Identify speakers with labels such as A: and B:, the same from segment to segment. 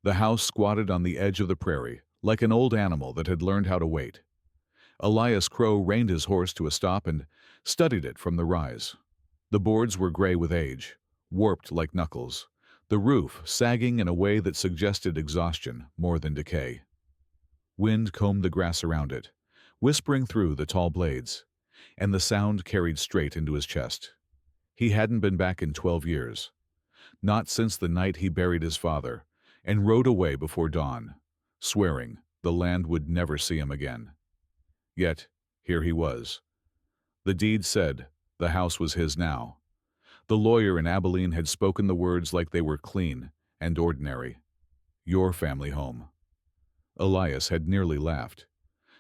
A: The house squatted on the edge of the prairie, like an old animal that had learned how to wait. Elias Crow reined his horse to a stop and studied it from the rise. The boards were gray with age, warped like knuckles, the roof sagging in a way that suggested exhaustion more than decay. Wind combed the grass around it, whispering through the tall blades, and the sound carried straight into his chest. He hadn't been back in 12 years, not since the night he buried his father and rode away before dawn, swearing the land would never see him again. Yet, here he was. The deed said the house was his now. The lawyer in Abilene had spoken the words like they were clean and ordinary. Your family home. Elias had nearly laughed.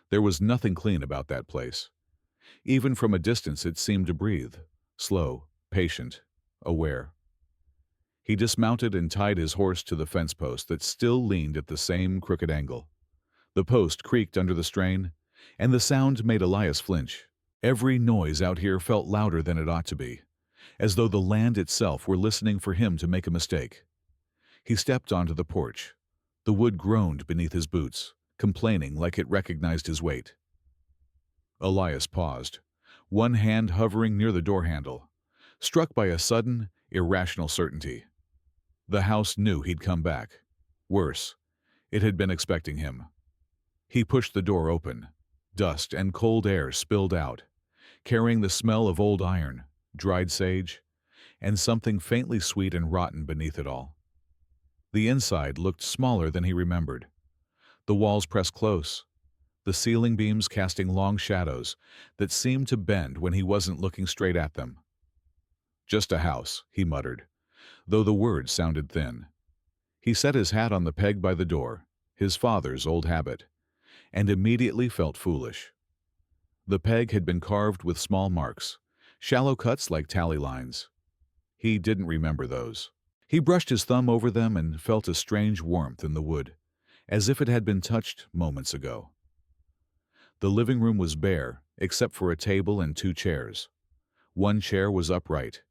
A: There was nothing clean about that place. Even from a distance it seemed to breathe, slow, patient, aware. He dismounted and tied his horse to the fence post that still leaned at the same crooked angle. The post creaked under the strain, and the sound made Elias flinch. Every noise out here felt louder than it ought to be, as though the land itself were listening for him to make a mistake. He stepped onto the porch. The wood groaned beneath his boots, complaining like it recognized his weight. Elias paused, one hand hovering near the door handle, struck by a sudden, irrational certainty. The house knew he'd come back. Worse, it had been expecting him. He pushed the door open. Dust and cold air spilled out, carrying the smell of old iron, dried sage, and something faintly sweet and rotten beneath it all. The inside looked smaller than he remembered. The walls pressed close, the ceiling beams casting long shadows that seemed to bend when he wasn't looking straight at them. Just a house, he muttered, though the words sounded thin. He set his hat on the peg by the door, his father's old habit, and immediately felt foolish. The peg had been carved with small marks, shallow cuts like tally lines. He didn't remember those. He brushed his thumb over them and felt a strange warmth in the wood, as if it had been touched moments ago. The living room was bare, except for a table and 2 chairs. One chair was upright.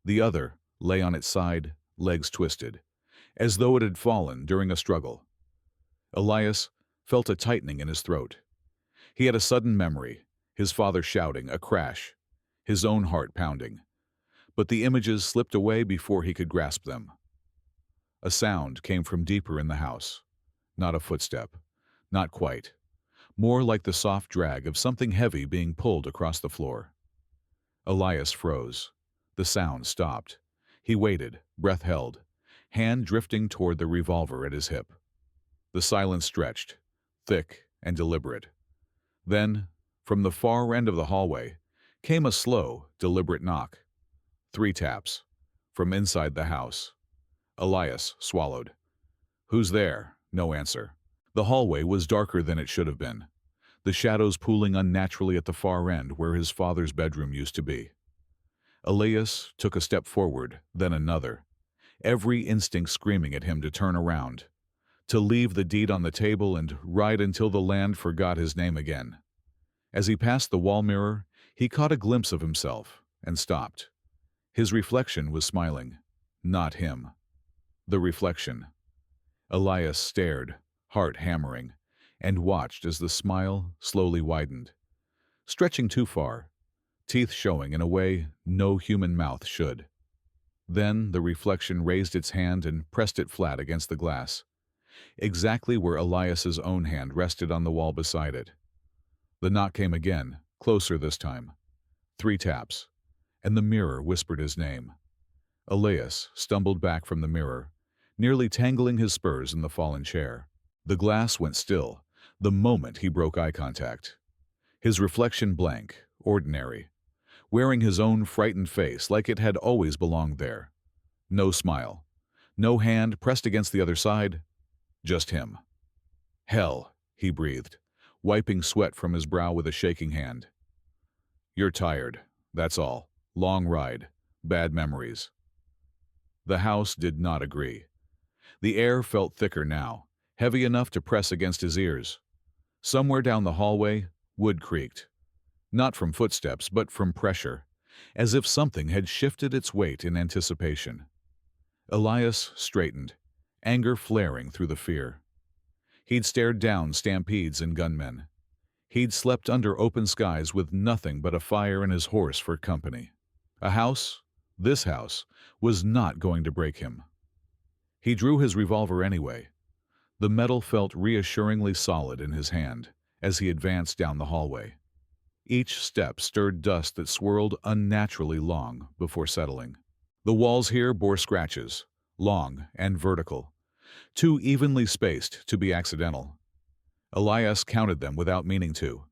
A: The other lay on its side, legs twisted, as though it had fallen during a struggle. Elias felt a tightening in his throat. He had a sudden memory, his father shouting, a crash, his own heart pounding. But the images slipped away before he could grasp them. A sound came from deeper in the house. Not a footstep. Not quite. More like the soft drag of something heavy being pulled across the floor. Elias froze. The sound stopped. He waited, breath held, hand drifting toward the revolver at his hip. The silence stretched, thick and deliberate. Then, from the far end of the hallway, came a slow, deliberate knock. 3 taps, from inside the house. Elias swallowed. "Who's there?" No answer. The hallway was darker than it should have been, the shadows pooling unnaturally at the far end where his father's bedroom used to be. Elias took a step forward, then another, every instinct screaming at him to turn around, to leave the deed on the table and ride until the land forgot his name again. As he passed the wall mirror, he caught a glimpse of himself and stopped. His reflection was smiling, not him. The reflection. Elias stared, heart hammering, and watched as the smile slowly widened, stretching too far, teeth showing in a way no human mouth should. Then the reflection raised its hand and pressed it flat against the glass, exactly where Elias's own hand rested on the wall beside it. The knock came again, closer this time. 3 taps, and the mirror whispered his name. Elias stumbled back from the mirror, nearly tangling his spurs in the fallen chair. The glass went still the moment he broke eye contact. His reflection blank, ordinary, wearing his own frightened face like it had always belonged there. No smile, no hand pressed against the other side, just him. "Hell," he breathed, wiping sweat from his brow with a shaking hand. "You're tired, that's all. Long ride, bad memories." The house did not agree. The air felt thicker now, heavy enough to press against his ears. Somewhere down the hallway, wood creaked. Not from footsteps, but from pressure, as if something had shifted its weight in anticipation. Elias straightened, anger flaring through the fear. He'd stared down stampedes and gunmen. He'd slept under open skies with nothing but a fire and his horse for company. A house, this house, was not going to break him. He drew his revolver anyway. The metal felt reassuringly solid in his hand as he advanced down the hallway. Each step stirred dust that swirled unnaturally long before settling. The walls here bore scratches, long and vertical, too evenly spaced to be accidental. Elias counted them without meaning to.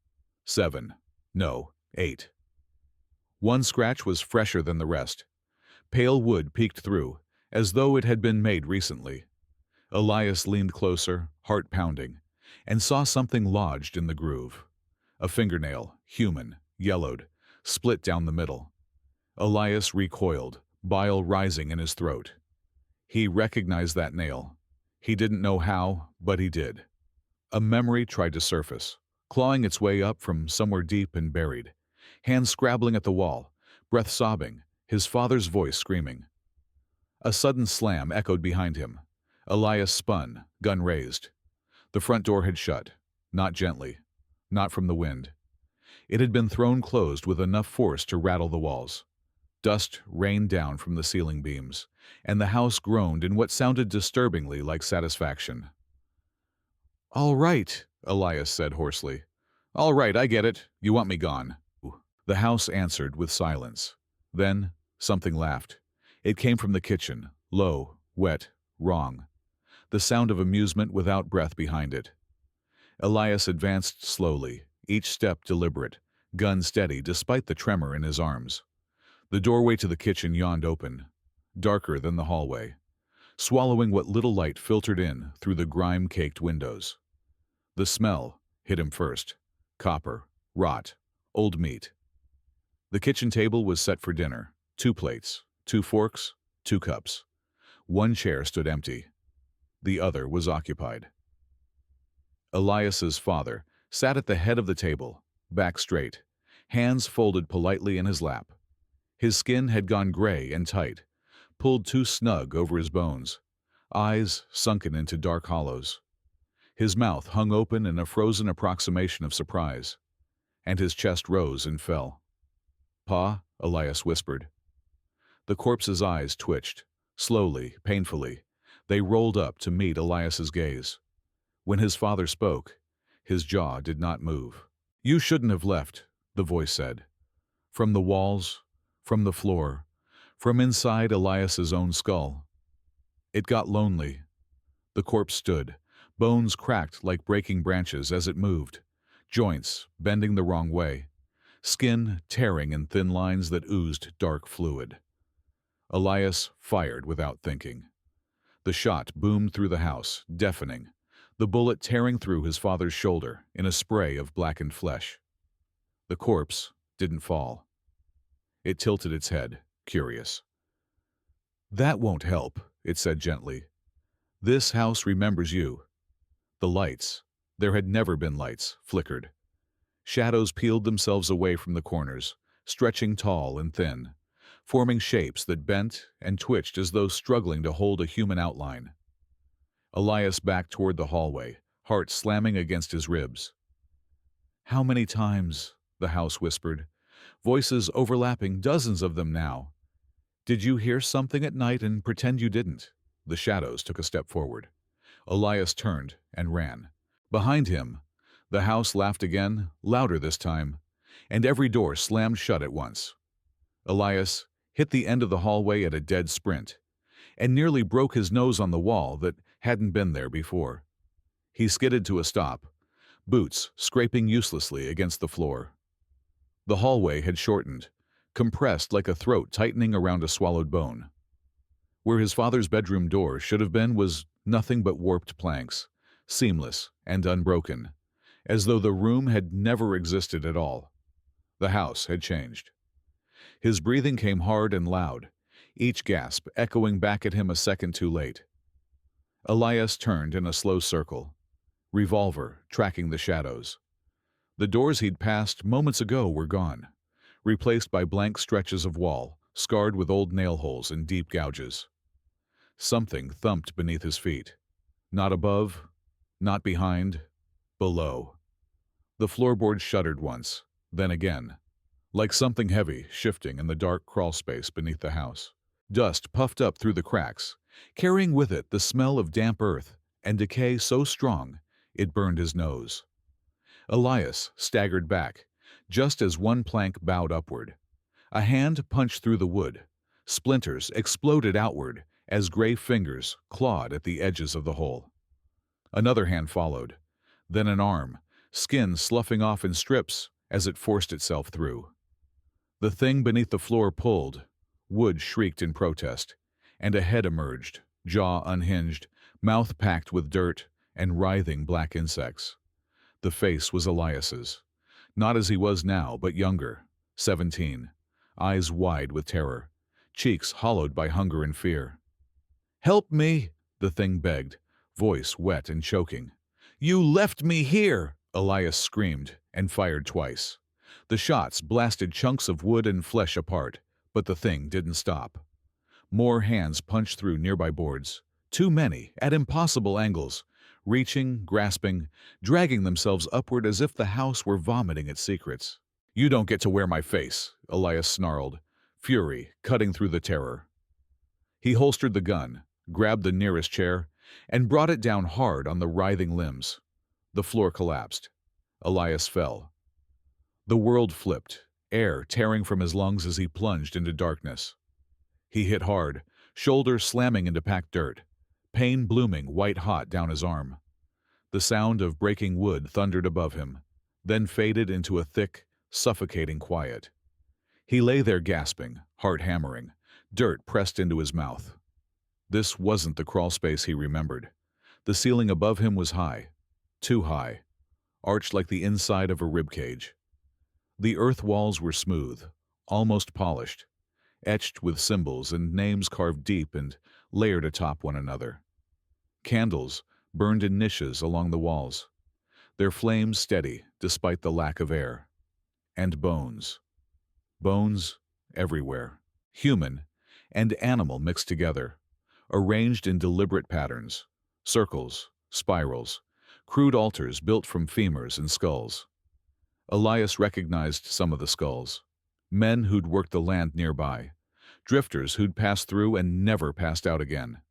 A: 7. No, 8. One scratch was fresher than the rest. Pale wood peeked through, as though it had been made recently. Elias leaned closer, heart pounding, and saw something lodged in the groove. A fingernail, human, yellowed, split down the middle. Elias recoiled, bile rising in his throat. He recognized that nail. He didn't know how, but he did. A memory tried to surface, clawing its way up from somewhere deep and buried, hands scrabbling at the wall, breath sobbing, his father's voice screaming. A sudden slam echoed behind him. Elias spun, gun raised. The front door had shut, not gently, not from the wind. It had been thrown closed with enough force to rattle the walls. Dust rained down from the ceiling beams, and the house groaned in what sounded disturbingly like satisfaction. "All right," Elias said hoarsely. "All right, I get it. You want me gone." The house answered with silence. Then something laughed. It came from the kitchen, low, wet, wrong. The sound of amusement without breath behind it. Elias advanced slowly, each step deliberate, gun steady despite the tremor in his arms. The doorway to the kitchen yawned open, darker than the hallway, swallowing what little light filtered in through the grime-caked windows. The smell hit him first. Copper, rot, old meat. The kitchen table was set for dinner. 2 plates, 2 forks, 2 cups. One chair stood empty. The other was occupied. Elias's father sat at the head of the table, back straight, hands folded politely in his lap. His skin had gone gray and tight, pulled too snug over his bones, eyes sunken into dark hollows. His mouth hung open in a frozen approximation of surprise, and his chest rose and fell. "Pa," Elias whispered. The corpse's eyes twitched, slowly, painfully. They rolled up to meet Elias's gaze. When his father spoke, his jaw did not move. "You shouldn't have left," the voice said. From the walls, from the floor, from inside Elias's own skull. It got lonely. The corpse stood, bones cracked like breaking branches as it moved, joints bending the wrong way, skin tearing in thin lines that oozed dark fluid. Elias fired without thinking. The shot boomed through the house, deafening, the bullet tearing through his father's shoulder in a spray of blackened flesh. The corpse didn't fall. It tilted its head, curious. "That won't help," it said gently. "This house remembers you." The lights, there had never been lights, flickered. Shadows peeled themselves away from the corners, stretching tall and thin, forming shapes that bent and twitched as though struggling to hold a human outline. Elias backed toward the hallway, heart slamming against his ribs. "How many times?" the house whispered, voices overlapping, dozens of them now. "Did you hear something at night and pretend you didn't?" The shadows took a step forward. Elias turned and ran. Behind him, the house laughed again, louder this time, and every door slammed shut at once. Elias hit the end of the hallway at a dead sprint, and nearly broke his nose on the wall that hadn't been there before. He skidded to a stop, boots scraping uselessly against the floor. The hallway had shortened, compressed like a throat tightening around a swallowed bone. Where his father's bedroom door should have been was nothing but warped planks, seamless and unbroken, as though the room had never existed at all. The house had changed. His breathing came hard and loud, each gasp echoing back at him a second too late. Elias turned in a slow circle, revolver tracking the shadows. The doors he'd passed moments ago were gone, replaced by blank stretches of wall, scarred with old nail holes and deep gouges. Something thumped beneath his feet. Not above, not behind, below. The floorboards shuddered once, then again, like something heavy shifting in the dark crawlspace beneath the house. Dust puffed up through the cracks, carrying with it the smell of damp earth and decay so strong it burned his nose. Elias staggered back, just as one plank bowed upward. A hand punched through the wood. Splinters exploded outward as gray fingers clawed at the edges of the hole. Another hand followed, then an arm, skin sloughing off in strips as it forced itself through. The thing beneath the floor pulled, wood shrieked in protest, and a head emerged, jaw unhinged, mouth packed with dirt and writhing black insects. The face was Elias's, not as he was now, but younger, 17, eyes wide with terror, cheeks hollowed by hunger and fear. "Help me!" the thing begged, voice wet and choking. "You left me here!" Elias screamed and fired twice. The shots blasted chunks of wood and flesh apart, but the thing didn't stop. More hands punched through nearby boards, too many, at impossible angles, reaching, grasping, dragging themselves upward as if the house were vomiting its secrets. "You don't get to wear my face," Elias snarled, fury cutting through the terror. He holstered the gun, grabbed the nearest chair, and brought it down hard on the writhing limbs. The floor collapsed. Elias fell. The world flipped, air tearing from his lungs as he plunged into darkness. He hit hard, shoulder slamming into packed dirt, pain blooming white-hot down his arm. The sound of breaking wood thundered above him, then faded into a thick, suffocating quiet. He lay there gasping, heart hammering, dirt pressed into his mouth. This wasn't the crawlspace he remembered. The ceiling above him was high, too high, arched like the inside of a ribcage. The earth walls were smooth, almost polished, etched with symbols and names carved deep and layered atop one another. Candles burned in niches along the walls, their flames steady despite the lack of air. And bones. Bones everywhere, human and animal mixed together, arranged in deliberate patterns, circles, spirals, crude altars built from femurs and skulls. Elias recognized some of the skulls, men who'd worked the land nearby, drifters who'd passed through and never passed out again.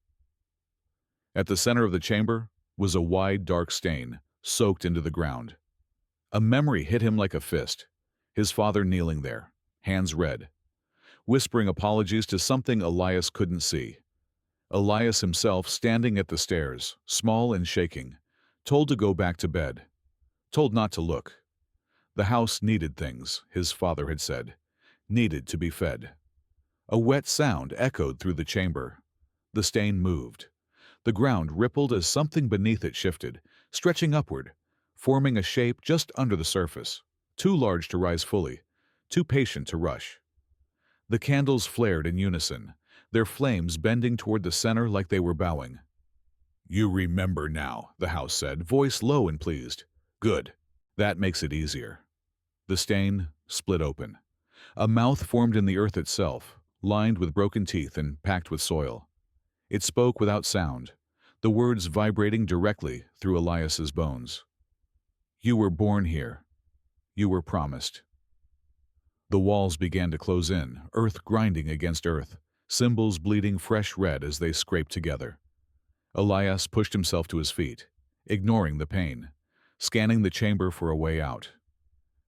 A: At the center of the chamber was a wide, dark stain, soaked into the ground. A memory hit him like a fist, his father kneeling there, hands red, whispering apologies to something Elias couldn't see. Elias himself standing at the stairs, small and shaking, told to go back to bed, told not to look. The house needed things, his father had said, needed to be fed. A wet sound echoed through the chamber. The stain moved. The ground rippled as something beneath it shifted, stretching upward, forming a shape just under the surface, too large to rise fully, too patient to rush. The candles flared in unison, their flames bending toward the center like they were bowing. "You remember now," the house said, voice low and pleased. "Good. That makes it easier." The stain split open. A mouth formed in the earth itself, lined with broken teeth and packed with soil. It spoke without sound, the words vibrating directly through Elias's bones. "You were born here. You were promised." The walls began to close in, earth grinding against earth, symbols bleeding fresh red as they scraped together. Elias pushed himself to his feet, ignoring the pain, scanning the chamber for a way out.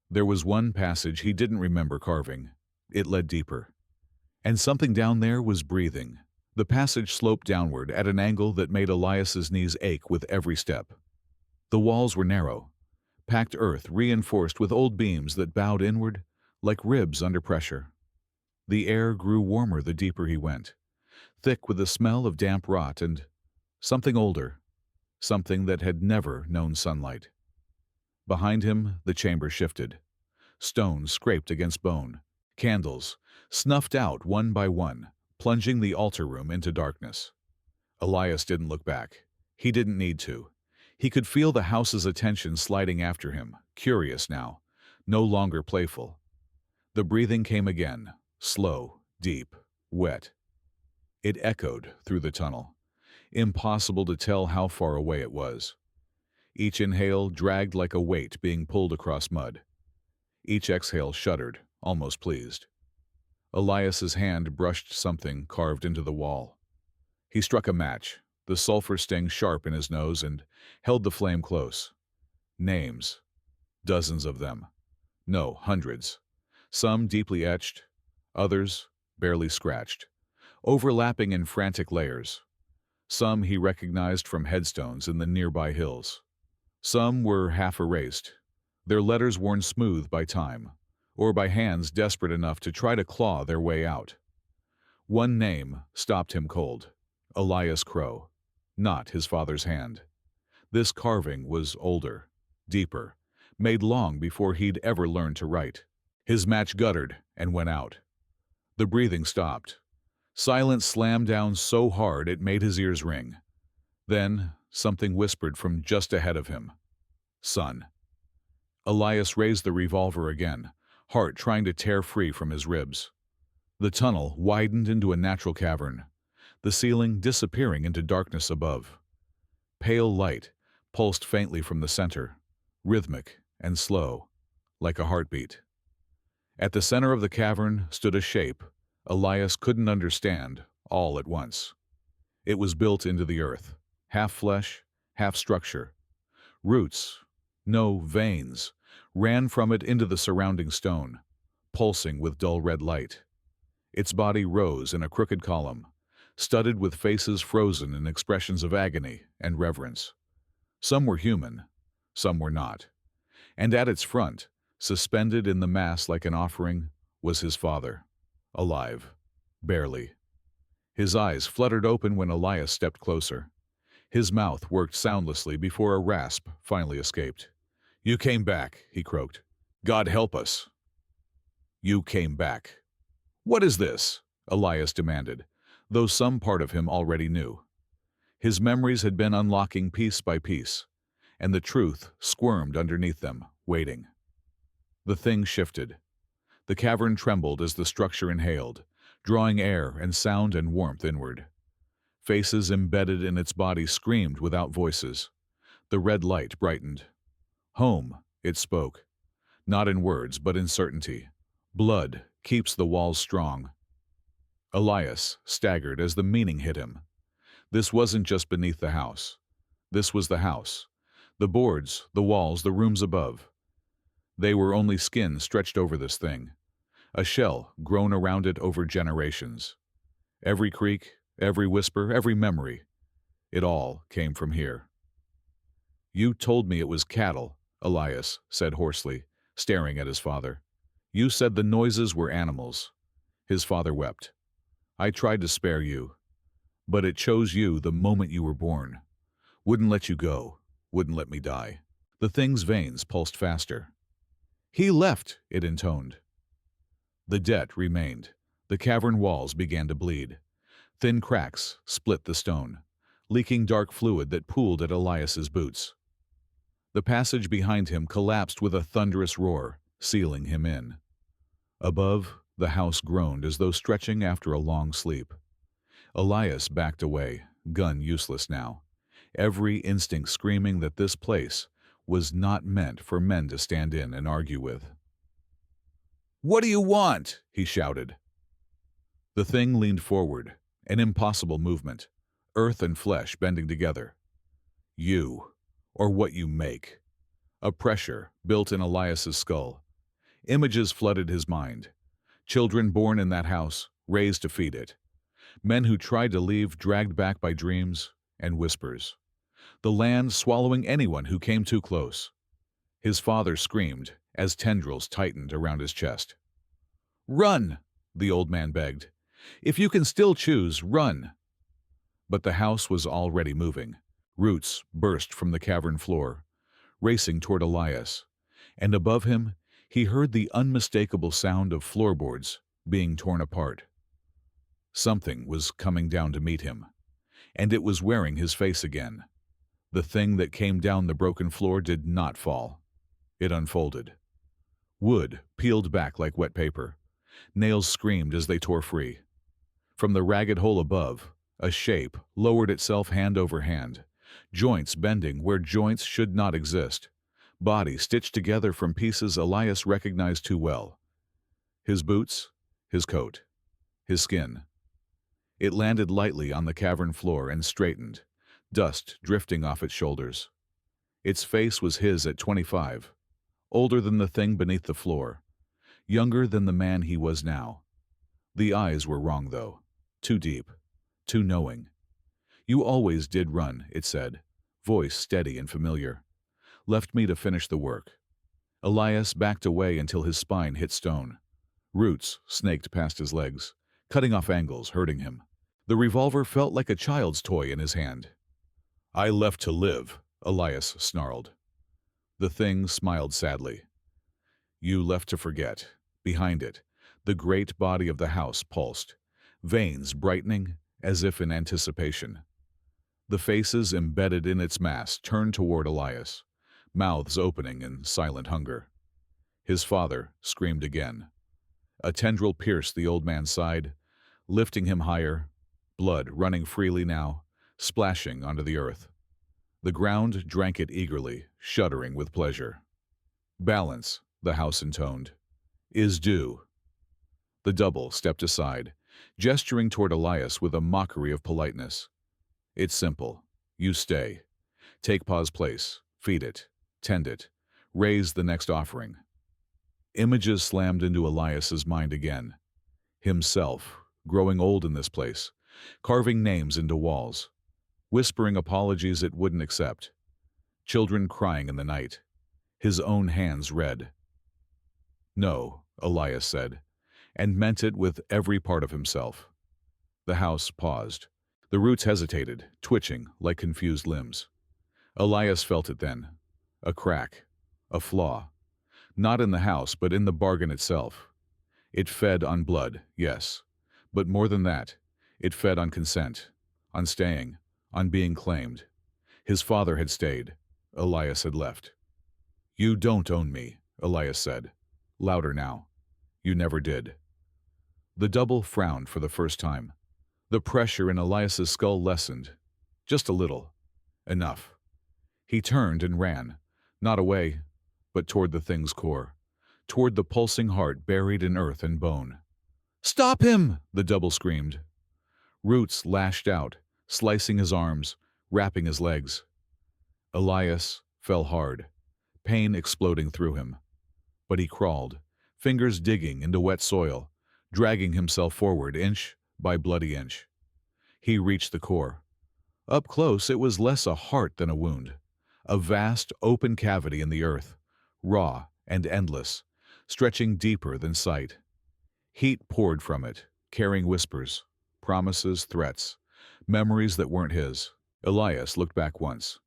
A: There was one passage he didn't remember carving. It led deeper. And something down there was breathing. The passage sloped downward at an angle that made Elias's knees ache with every step. The walls were narrow, packed earth reinforced with old beams that bowed inward like ribs under pressure. The air grew warmer the deeper he went, thick with the smell of damp rot and something older, something that had never known sunlight. Behind him, the chamber shifted. Stone scraped against bone. Candles snuffed out one by one, plunging the altar room into darkness. Elias didn't look back. He didn't need to. He could feel the house's attention sliding after him, curious now, no longer playful. The breathing came again, slow, deep, wet. It echoed through the tunnel. Impossible to tell how far away it was. Each inhale dragged like a weight being pulled across mud. Each exhale shuddered, almost pleased. Elias's hand brushed something carved into the wall. He struck a match, the sulfur sting sharp in his nose, and held the flame close. Names. Dozens of them. No, hundreds. Some deeply etched, others barely scratched, overlapping in frantic layers. Some he recognized from headstones in the nearby hills. Some were half erased, their letters worn smooth by time, or by hands desperate enough to try to claw their way out. One name stopped him cold. Elias Crow. Not his father's hand. This carving was older, deeper, made long before he'd ever learned to write. His match guttered and went out. The breathing stopped. Silence slammed down so hard it made his ears ring. Then something whispered from just ahead of him. Son. Elias raised the revolver again, heart trying to tear free from his ribs. The tunnel widened into a natural cavern, the ceiling disappearing into darkness above. Pale light pulsed faintly from the center, rhythmic and slow, like a heartbeat. At the center of the cavern stood a shape Elias couldn't understand all at once. It was built into the earth, half flesh, half structure. Roots, no veins, ran from it into the surrounding stone, pulsing with dull red light. Its body rose in a crooked column, studded with faces frozen in expressions of agony and reverence. Some were human, some were not. And at its front, suspended in the mass like an offering, was his father, alive, barely. His eyes fluttered open when Elias stepped closer. His mouth worked soundlessly before a rasp finally escaped. "You came back," he croaked. "God help us." "You came back." "What is this?" Elias demanded, though some part of him already knew. His memories had been unlocking piece by piece, and the truth squirmed underneath them, waiting. The thing shifted. The cavern trembled as the structure inhaled, drawing air and sound and warmth inward. Faces embedded in its body screamed without voices. The red light brightened. "Home," it spoke, not in words but in certainty. "Blood keeps the walls strong." Elias staggered as the meaning hit him. This wasn't just beneath the house. This was the house. The boards, the walls, the rooms above. They were only skin stretched over this thing, a shell grown around it over generations. Every creak, every whisper, every memory, it all came from here. "You told me it was cattle," Elias said hoarsely, staring at his father. "You said the noises were animals." His father wept. "I tried to spare you, but it chose you the moment you were born. Wouldn't let you go, wouldn't let me die." The thing's veins pulsed faster. "He left," it intoned. The debt remained. The cavern walls began to bleed. Thin cracks split the stone, leaking dark fluid that pooled at Elias's boots. The passage behind him collapsed with a thunderous roar, sealing him in. Above, the house groaned as though stretching after a long sleep. Elias backed away, gun useless now, every instinct screaming that this place was not meant for men to stand in and argue with. "What do you want?" he shouted. The thing leaned forward, an impossible movement, earth and flesh bending together. "You, or what you make." A pressure built in Elias's skull. Images flooded his mind. Children born in that house, raised to feed it. Men who tried to leave, dragged back by dreams and whispers. The land swallowing anyone who came too close. His father screamed as tendrils tightened around his chest. "Run!" the old man begged. "If you can still choose, run!" But the house was already moving. Roots burst from the cavern floor, racing toward Elias, and above him he heard the unmistakable sound of floorboards being torn apart. Something was coming down to meet him, and it was wearing his face again. The thing that came down the broken floor did not fall. It unfolded. Wood peeled back like wet paper. Nails screamed as they tore free. From the ragged hole above, a shape lowered itself hand over hand, joints bending where joints should not exist, body stitched together from pieces Elias recognized too well. His boots, his coat, his skin. It landed lightly on the cavern floor and straightened, dust drifting off its shoulders. Its face was his at 25, older than the thing beneath the floor, younger than the man he was now. The eyes were wrong, though. Too deep, too knowing. "You always did run," it said, voice steady and familiar. "Left me to finish the work." Elias backed away until his spine hit stone. Roots snaked past his legs, cutting off angles, hurting him. The revolver felt like a child's toy in his hand. "I left to live," Elias snarled. The thing smiled sadly. "You left to forget." Behind it, the great body of the house pulsed, veins brightening as if in anticipation. The faces embedded in its mass turned toward Elias, mouths opening in silent hunger. His father screamed again. A tendril pierced the old man's side, lifting him higher, blood running freely now, splashing onto the earth. The ground drank it eagerly, shuddering with pleasure. "Balance," the house intoned, "is due." The double stepped aside, gesturing toward Elias with a mockery of politeness. "It's simple. You stay. Take Pa's place, feed it, tend it, raise the next offering." Images slammed into Elias's mind again. Himself, growing old in this place, carving names into walls, whispering apologies it wouldn't accept. Children crying in the night. His own hands red. "No," Elias said, and meant it with every part of himself. The house paused. The roots hesitated, twitching like confused limbs. Elias felt it then. A crack. A flaw. Not in the house, but in the bargain itself. It fed on blood, yes. But more than that, it fed on consent, on staying, on being claimed. His father had stayed. Elias had left. "You don't own me," Elias said, louder now. "You never did." The double frowned for the first time. The pressure in Elias's skull lessened. Just a little. Enough. He turned and ran, not away, but toward the thing's core, toward the pulsing heart buried in earth and bone. "Stop him!" the double screamed. Roots lashed out, slicing his arms, wrapping his legs. Elias fell hard, pain exploding through him. But he crawled, fingers digging into wet soil, dragging himself forward inch by bloody inch. He reached the core. Up close, it was less a heart than a wound. A vast, open cavity in the earth, raw and endless, stretching deeper than sight. Heat poured from it, carrying whispers, promises, threats, memories that weren't his. Elias looked back once.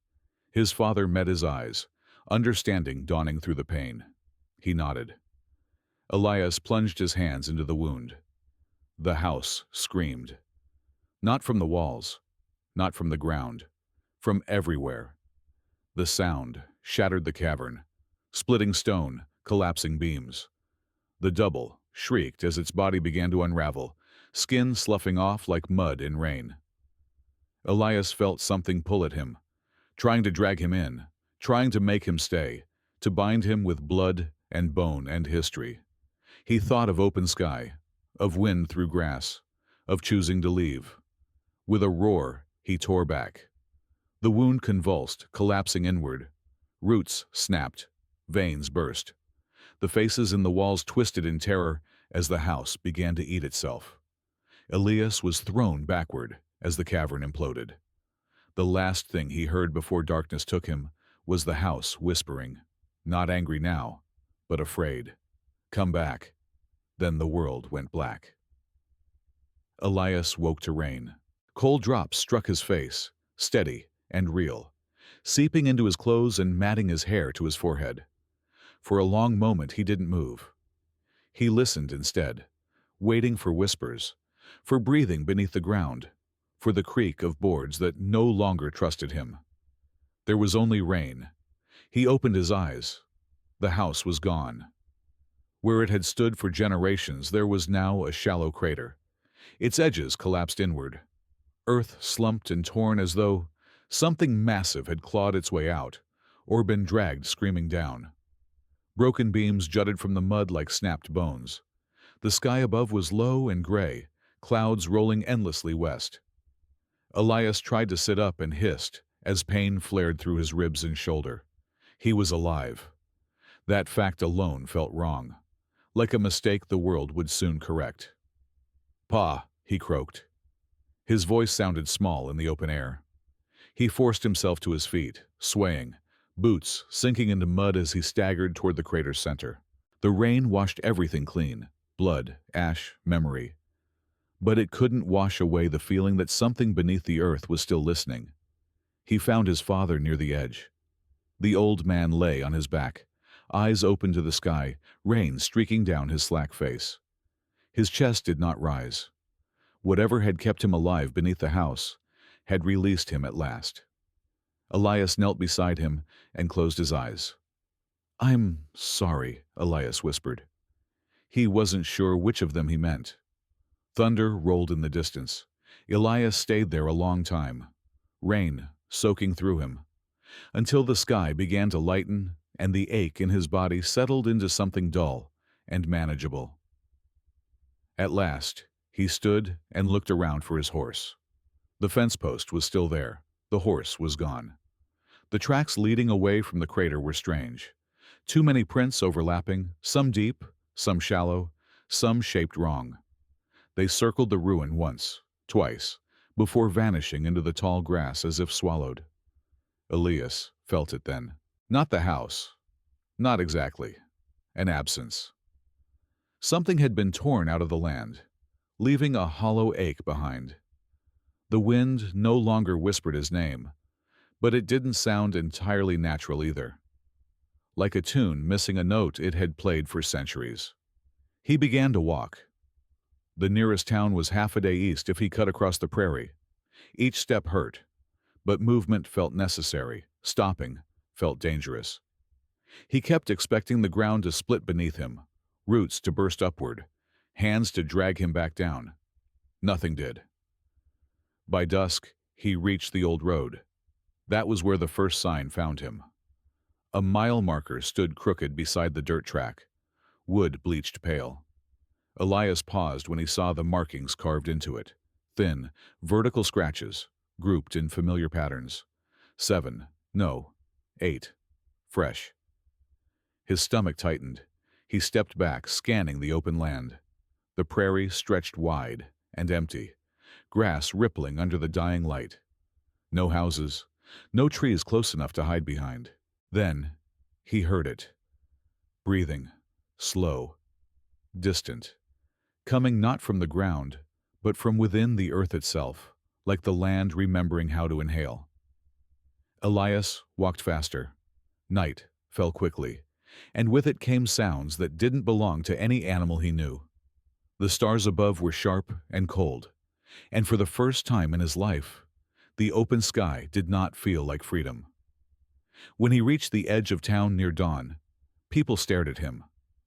A: His father met his eyes, understanding dawning through the pain. He nodded. Elias plunged his hands into the wound. The house screamed. Not from the walls, not from the ground, from everywhere. The sound shattered the cavern, splitting stone, collapsing beams. The double shrieked as its body began to unravel, skin sloughing off like mud in rain. Elias felt something pull at him, trying to drag him in, trying to make him stay, to bind him with blood and bone and history. He thought of open sky, of wind through grass, of choosing to leave. With a roar, he tore back. The wound convulsed, collapsing inward. Roots snapped, veins burst. The faces in the walls twisted in terror as the house began to eat itself. Elias was thrown backward as the cavern imploded. The last thing he heard before darkness took him was the house whispering, not angry now, but afraid. "Come back." Then the world went black. Elias woke to rain. Cold drops struck his face, steady and real, seeping into his clothes and matting his hair to his forehead. For a long moment he didn't move. He listened instead, waiting for whispers, for breathing beneath the ground, for the creak of boards that no longer trusted him. There was only rain. He opened his eyes. The house was gone. Where it had stood for generations, there was now a shallow crater. Its edges collapsed inward. Earth slumped and torn as though something massive had clawed its way out, or been dragged screaming down. Broken beams jutted from the mud like snapped bones. The sky above was low and gray, clouds rolling endlessly west. Elias tried to sit up and hissed as pain flared through his ribs and shoulder. He was alive. That fact alone felt wrong, like a mistake the world would soon correct. "Pa," he croaked. His voice sounded small in the open air. He forced himself to his feet, swaying, boots sinking into mud as he staggered toward the crater's center. The rain washed everything clean, blood, ash, memory. But it couldn't wash away the feeling that something beneath the earth was still listening. He found his father near the edge. The old man lay on his back, eyes open to the sky, rain streaking down his slack face. His chest did not rise. Whatever had kept him alive beneath the house had released him at last. Elias knelt beside him and closed his eyes. "I'm sorry," Elias whispered. He wasn't sure which of them he meant. Thunder rolled in the distance. Elias stayed there a long time, rain soaking through him, until the sky began to lighten and the ache in his body settled into something dull and manageable. At last, he stood and looked around for his horse. The fence post was still there. The horse was gone. The tracks leading away from the crater were strange. Too many prints overlapping, some deep, some shallow, some shaped wrong. They circled the ruin once, twice, before vanishing into the tall grass as if swallowed. Elias felt it then. Not the house. Not exactly. An absence. Something had been torn out of the land, leaving a hollow ache behind. The wind no longer whispered his name, but it didn't sound entirely natural either. Like a tune missing a note it had played for centuries. He began to walk. The nearest town was half a day east if he cut across the prairie. Each step hurt, but movement felt necessary. Stopping felt dangerous. He kept expecting the ground to split beneath him, roots to burst upward, hands to drag him back down. Nothing did. By dusk, he reached the old road. That was where the first sign found him. A mile marker stood crooked beside the dirt track, wood bleached pale. Elias paused when he saw the markings carved into it. Thin, vertical scratches, grouped in familiar patterns. 7, no, 8, fresh. His stomach tightened. He stepped back, scanning the open land. The prairie stretched wide and empty, grass rippling under the dying light. No houses, no trees close enough to hide behind. Then he heard it. Breathing, slow, distant, coming not from the ground, but from within the earth itself, like the land remembering how to inhale. Elias walked faster. Night fell quickly, and with it came sounds that didn't belong to any animal he knew. The stars above were sharp and cold, and for the first time in his life, the open sky did not feel like freedom. When he reached the edge of town near dawn, people stared at him,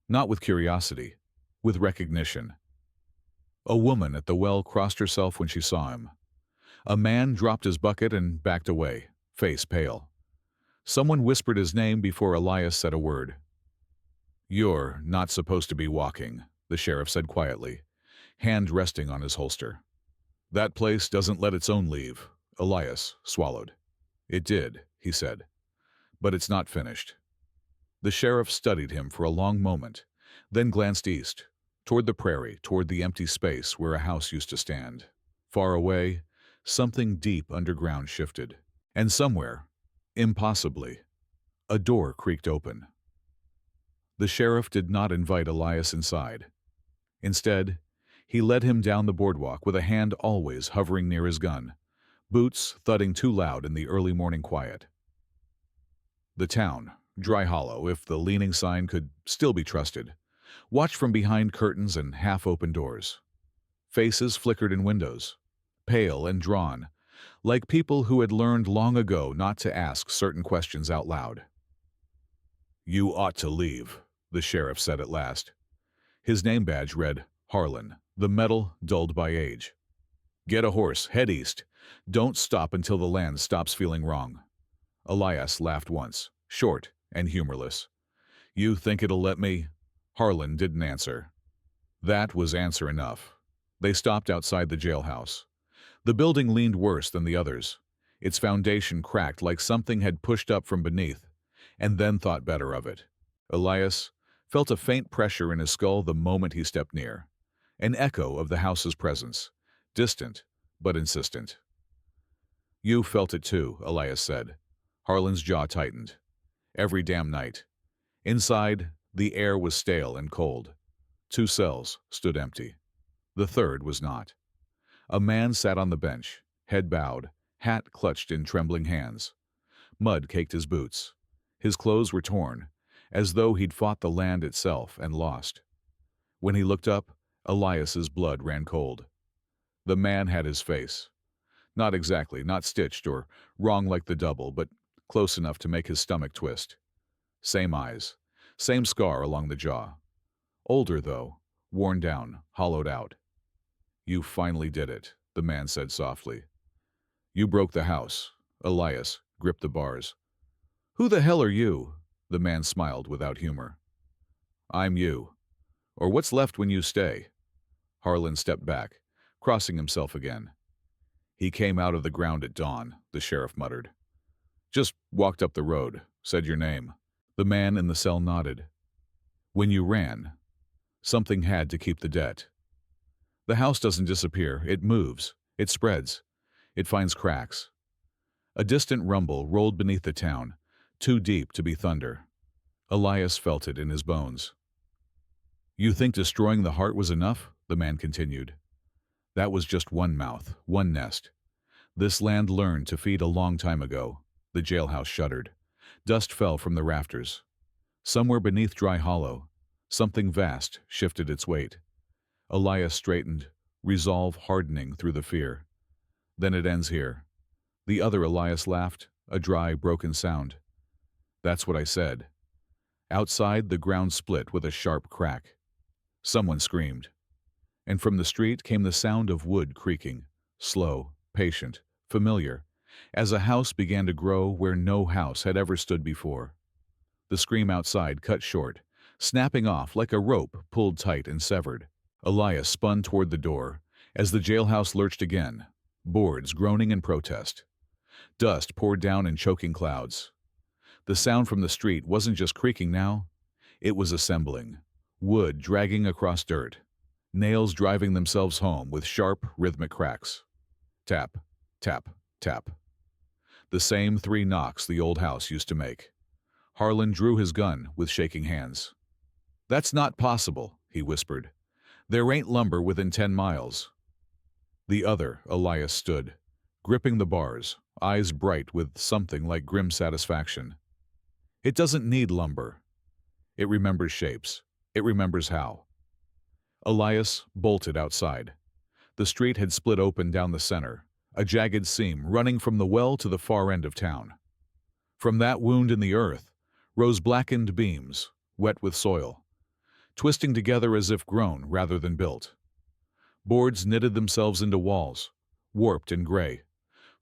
A: not with curiosity, with recognition. A woman at the well crossed herself when she saw him. A man dropped his bucket and backed away, face pale. Someone whispered his name before Elias said a word. "You're not supposed to be walking," the sheriff said quietly, hand resting on his holster. "That place doesn't let its own leave." Elias swallowed. "It did," he said, "but it's not finished." The sheriff studied him for a long moment, then glanced east, toward the prairie, toward the empty space where a house used to stand. Far away, something deep underground shifted, and somewhere, impossibly, a door creaked open. The sheriff did not invite Elias inside. Instead, he led him down the boardwalk with a hand always hovering near his gun, boots thudding too loud in the early morning quiet. The town, dry hollow if the leaning sign could still be trusted, watched from behind curtains and half-open doors. Faces flickered in windows, pale and drawn, like people who had learned long ago not to ask certain questions out loud. "You ought to leave," the sheriff said at last. His name badge read Harlan, the metal dulled by age. "Get a horse, head east. Don't stop until the land stops feeling wrong." Elias laughed once, short and humorless. "You think it'll let me?" Harlan didn't answer. That was answer enough. They stopped outside the jailhouse. The building leaned worse than the others. Its foundation cracked like something had pushed up from beneath, and then thought better of it. Elias felt a faint pressure in his skull the moment he stepped near. An echo of the house's presence, distant but insistent. "You felt it too," Elias said. Harlan's jaw tightened. "Every damn night." Inside, the air was stale and cold. 2 cells stood empty. The third was not. A man sat on the bench, head bowed, hat clutched in trembling hands. Mud caked his boots. His clothes were torn, as though he'd fought the land itself and lost. When he looked up, Elias's blood ran cold. The man had his face. Not exactly, not stitched or wrong like the double, but close enough to make his stomach twist. Same eyes, same scar along the jaw. Older, though, worn down, hollowed out. "You finally did it," the man said softly. "You broke the house." Elias gripped the bars. "Who the hell are you?" The man smiled without humor. "I'm you. Or what's left when you stay." Harlan stepped back, crossing himself again. "He came out of the ground at dawn," the sheriff muttered. "Just walked up the road, said your name." The man in the cell nodded. "When you ran, something had to keep the debt. The house doesn't disappear, it moves, it spreads, it finds cracks." A distant rumble rolled beneath the town, too deep to be thunder. Elias felt it in his bones. "You think destroying the heart was enough?" the man continued. "That was just one mouth, one nest. This land learned to feed a long time ago." The jailhouse shuddered. Dust fell from the rafters. Somewhere beneath Dry Hollow, something vast shifted its weight. Elias straightened, resolve hardening through the fear. "Then it ends here." The other Elias laughed, a dry, broken sound. "That's what I said." Outside, the ground split with a sharp crack. Someone screamed. And from the street came the sound of wood creaking, slow, patient, familiar, as a house began to grow where no house had ever stood before. The scream outside cut short, snapping off like a rope pulled tight and severed. Elias spun toward the door as the jailhouse lurched again, boards groaning in protest. Dust poured down in choking clouds. The sound from the street wasn't just creaking now, it was assembling, wood dragging across dirt, nails driving themselves home with sharp, rhythmic cracks. Tap, tap, tap. The same 3 knocks the old house used to make. Harlan drew his gun with shaking hands. "That's not possible," he whispered. "There ain't lumber within 10 miles. The other Elias stood, gripping the bars, eyes bright with something like grim satisfaction. "It doesn't need lumber. It remembers shapes. It remembers how." Elias bolted outside. The street had split open down the center, a jagged seam running from the well to the far end of town. From that wound in the earth rose blackened beams, wet with soil, twisting together as if grown rather than built. Boards knitted themselves into walls, warped and gray,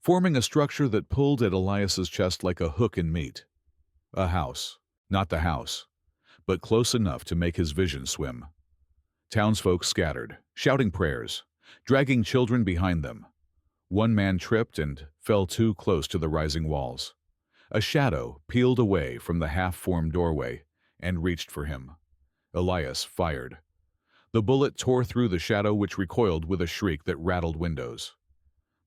A: forming a structure that pulled at Elias's chest like a hook in meat. A house, not the house, but close enough to make his vision swim. Townsfolk scattered, shouting prayers, dragging children behind them. One man tripped and fell too close to the rising walls. A shadow peeled away from the half-formed doorway and reached for him. Elias fired. The bullet tore through the shadow, which recoiled with a shriek that rattled windows.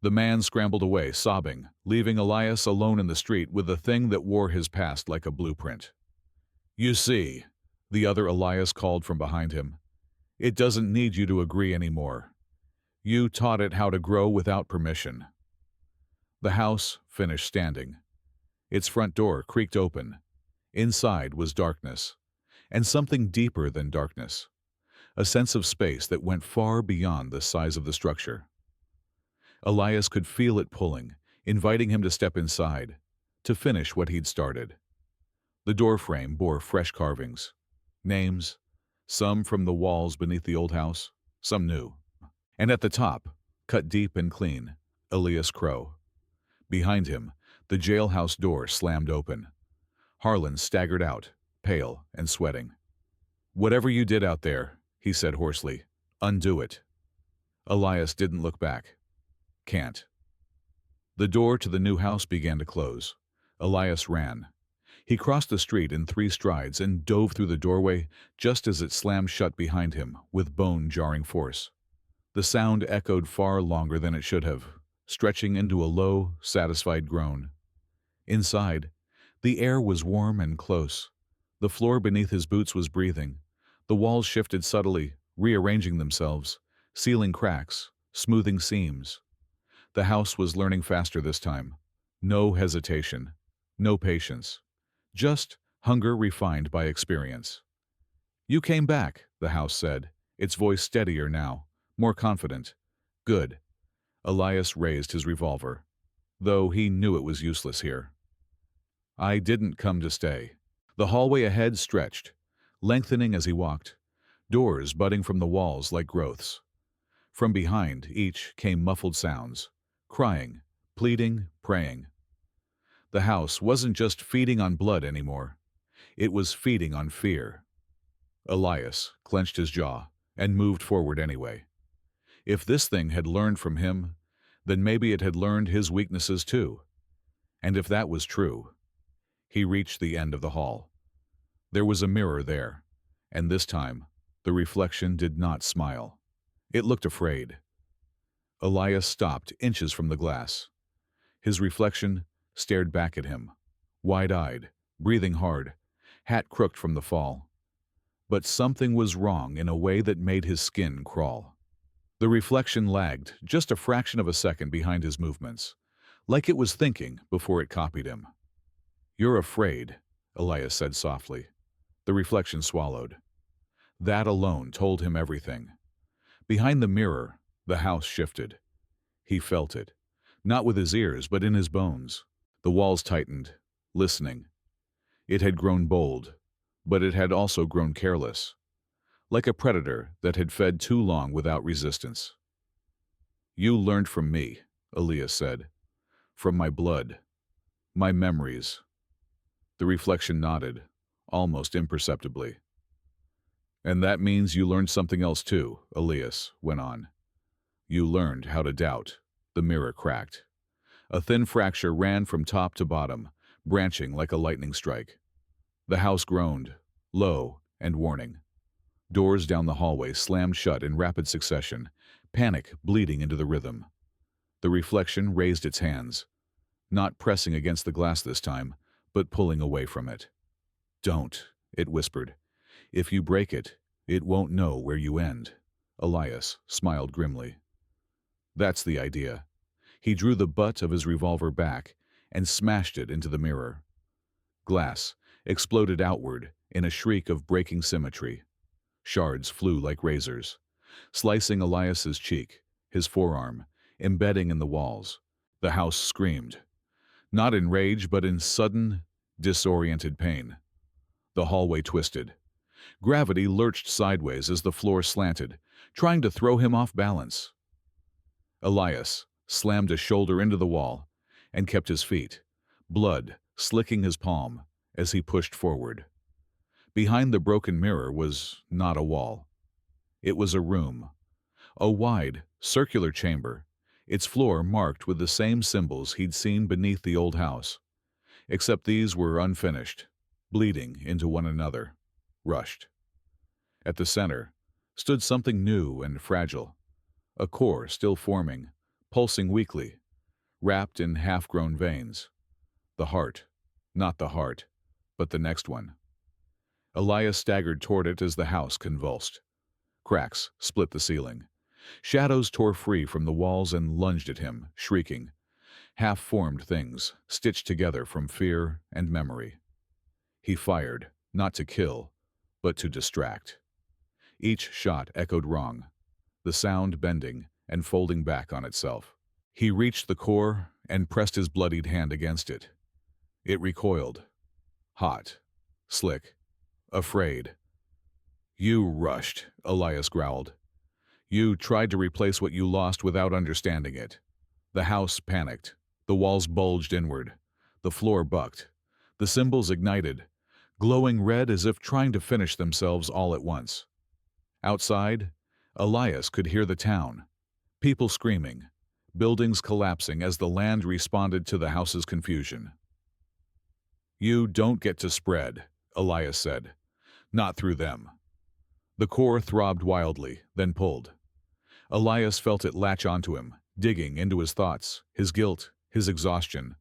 A: The man scrambled away, sobbing, leaving Elias alone in the street with the thing that wore his past like a blueprint. "You see," the other Elias called from behind him, "it doesn't need you to agree anymore. You taught it how to grow without permission." The house finished standing. Its front door creaked open. Inside was darkness, and something deeper than darkness, a sense of space that went far beyond the size of the structure. Elias could feel it pulling, inviting him to step inside, to finish what he'd started. The doorframe bore fresh carvings, names, some from the walls beneath the old house, some new. And at the top, cut deep and clean, Elias Crow. Behind him, the jailhouse door slammed open. Harlan staggered out, pale and sweating. "Whatever you did out there," he said hoarsely, "undo it." Elias didn't look back. "Can't." The door to the new house began to close. Elias ran. He crossed the street in 3 strides and dove through the doorway just as it slammed shut behind him with bone-jarring force. The sound echoed far longer than it should have, stretching into a low, satisfied groan. Inside, the air was warm and close. The floor beneath his boots was breathing. The walls shifted subtly, rearranging themselves, sealing cracks, smoothing seams. The house was learning faster this time. No hesitation, no patience. Just hunger refined by experience. "You came back," the house said, its voice steadier now, more confident. "Good." Elias raised his revolver, though he knew it was useless here. "I didn't come to stay." The hallway ahead stretched, lengthening as he walked, doors budding from the walls like growths. From behind each came muffled sounds, crying, pleading, praying. The house wasn't just feeding on blood anymore. It was feeding on fear. Elias clenched his jaw and moved forward anyway. If this thing had learned from him, then maybe it had learned his weaknesses too. And if that was true, he reached the end of the hall. There was a mirror there, and this time, the reflection did not smile. It looked afraid. Elias stopped inches from the glass. His reflection stared back at him, wide-eyed, breathing hard, hat crooked from the fall. But something was wrong in a way that made his skin crawl. The reflection lagged just a fraction of a second behind his movements, like it was thinking before it copied him. "You're afraid," Elias said softly. The reflection swallowed. That alone told him everything. Behind the mirror, the house shifted. He felt it, not with his ears but in his bones. The walls tightened, listening. It had grown bold, but it had also grown careless, like a predator that had fed too long without resistance. "You learned from me," Elias said. "From my blood, my memories." The reflection nodded, almost imperceptibly. "And that means you learned something else too," Elias went on. "You learned how to doubt." The mirror cracked. A thin fracture ran from top to bottom, branching like a lightning strike. The house groaned, low and warning. Doors down the hallway slammed shut in rapid succession, panic bleeding into the rhythm. The reflection raised its hands, not pressing against the glass this time, but pulling away from it. "Don't," it whispered. "If you break it, it won't know where you end." Elias smiled grimly. "That's the idea." He drew the butt of his revolver back and smashed it into the mirror. Glass exploded outward in a shriek of breaking symmetry. Shards flew like razors, slicing Elias's cheek, his forearm, embedding in the walls. The house screamed, not in rage but in sudden, disoriented pain. The hallway twisted. Gravity lurched sideways as the floor slanted, trying to throw him off balance. Elias slammed a shoulder into the wall and kept his feet, blood slicking his palm as he pushed forward. Behind the broken mirror was not a wall. It was a room, a wide, circular chamber, its floor marked with the same symbols he'd seen beneath the old house, except these were unfinished, bleeding into one another, rushed. At the center stood something new and fragile, a core still forming, pulsing weakly, wrapped in half-grown veins. The heart, not the heart, but the next one. Elias staggered toward it as the house convulsed. Cracks split the ceiling. Shadows tore free from the walls and lunged at him, shrieking. Half-formed things, stitched together from fear and memory. He fired, not to kill, but to distract. Each shot echoed wrong, the sound bending and folding back on itself. He reached the core and pressed his bloodied hand against it. It recoiled. Hot, slick, afraid. "You rushed," Elias growled. You tried to replace what you lost without understanding it. The house panicked. The walls bulged inward. The floor bucked. The symbols ignited, glowing red as if trying to finish themselves all at once. Outside, Elias could hear the town. People screaming, buildings collapsing as the land responded to the house's confusion. "You don't get to spread," Elias said. "Not through them." The core throbbed wildly, then pulled. Elias felt it latch onto him, digging into his thoughts, his guilt, his exhaustion.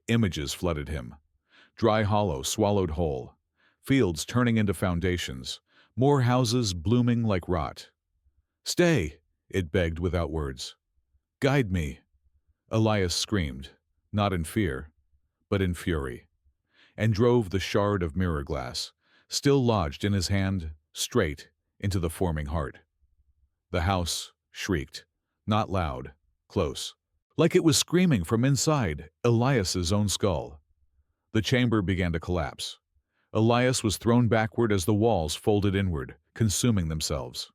A: Images flooded him. Dry hollow swallowed whole. Fields turning into foundations. More houses blooming like rot. "Stay," it begged without words. "Guide me." Elias screamed, not in fear, but in fury, and drove the shard of mirror glass, still lodged in his hand, straight into the forming heart. The house shrieked, not loud, close, like it was screaming from inside Elias's own skull. The chamber began to collapse. Elias was thrown backward as the walls folded inward, consuming themselves.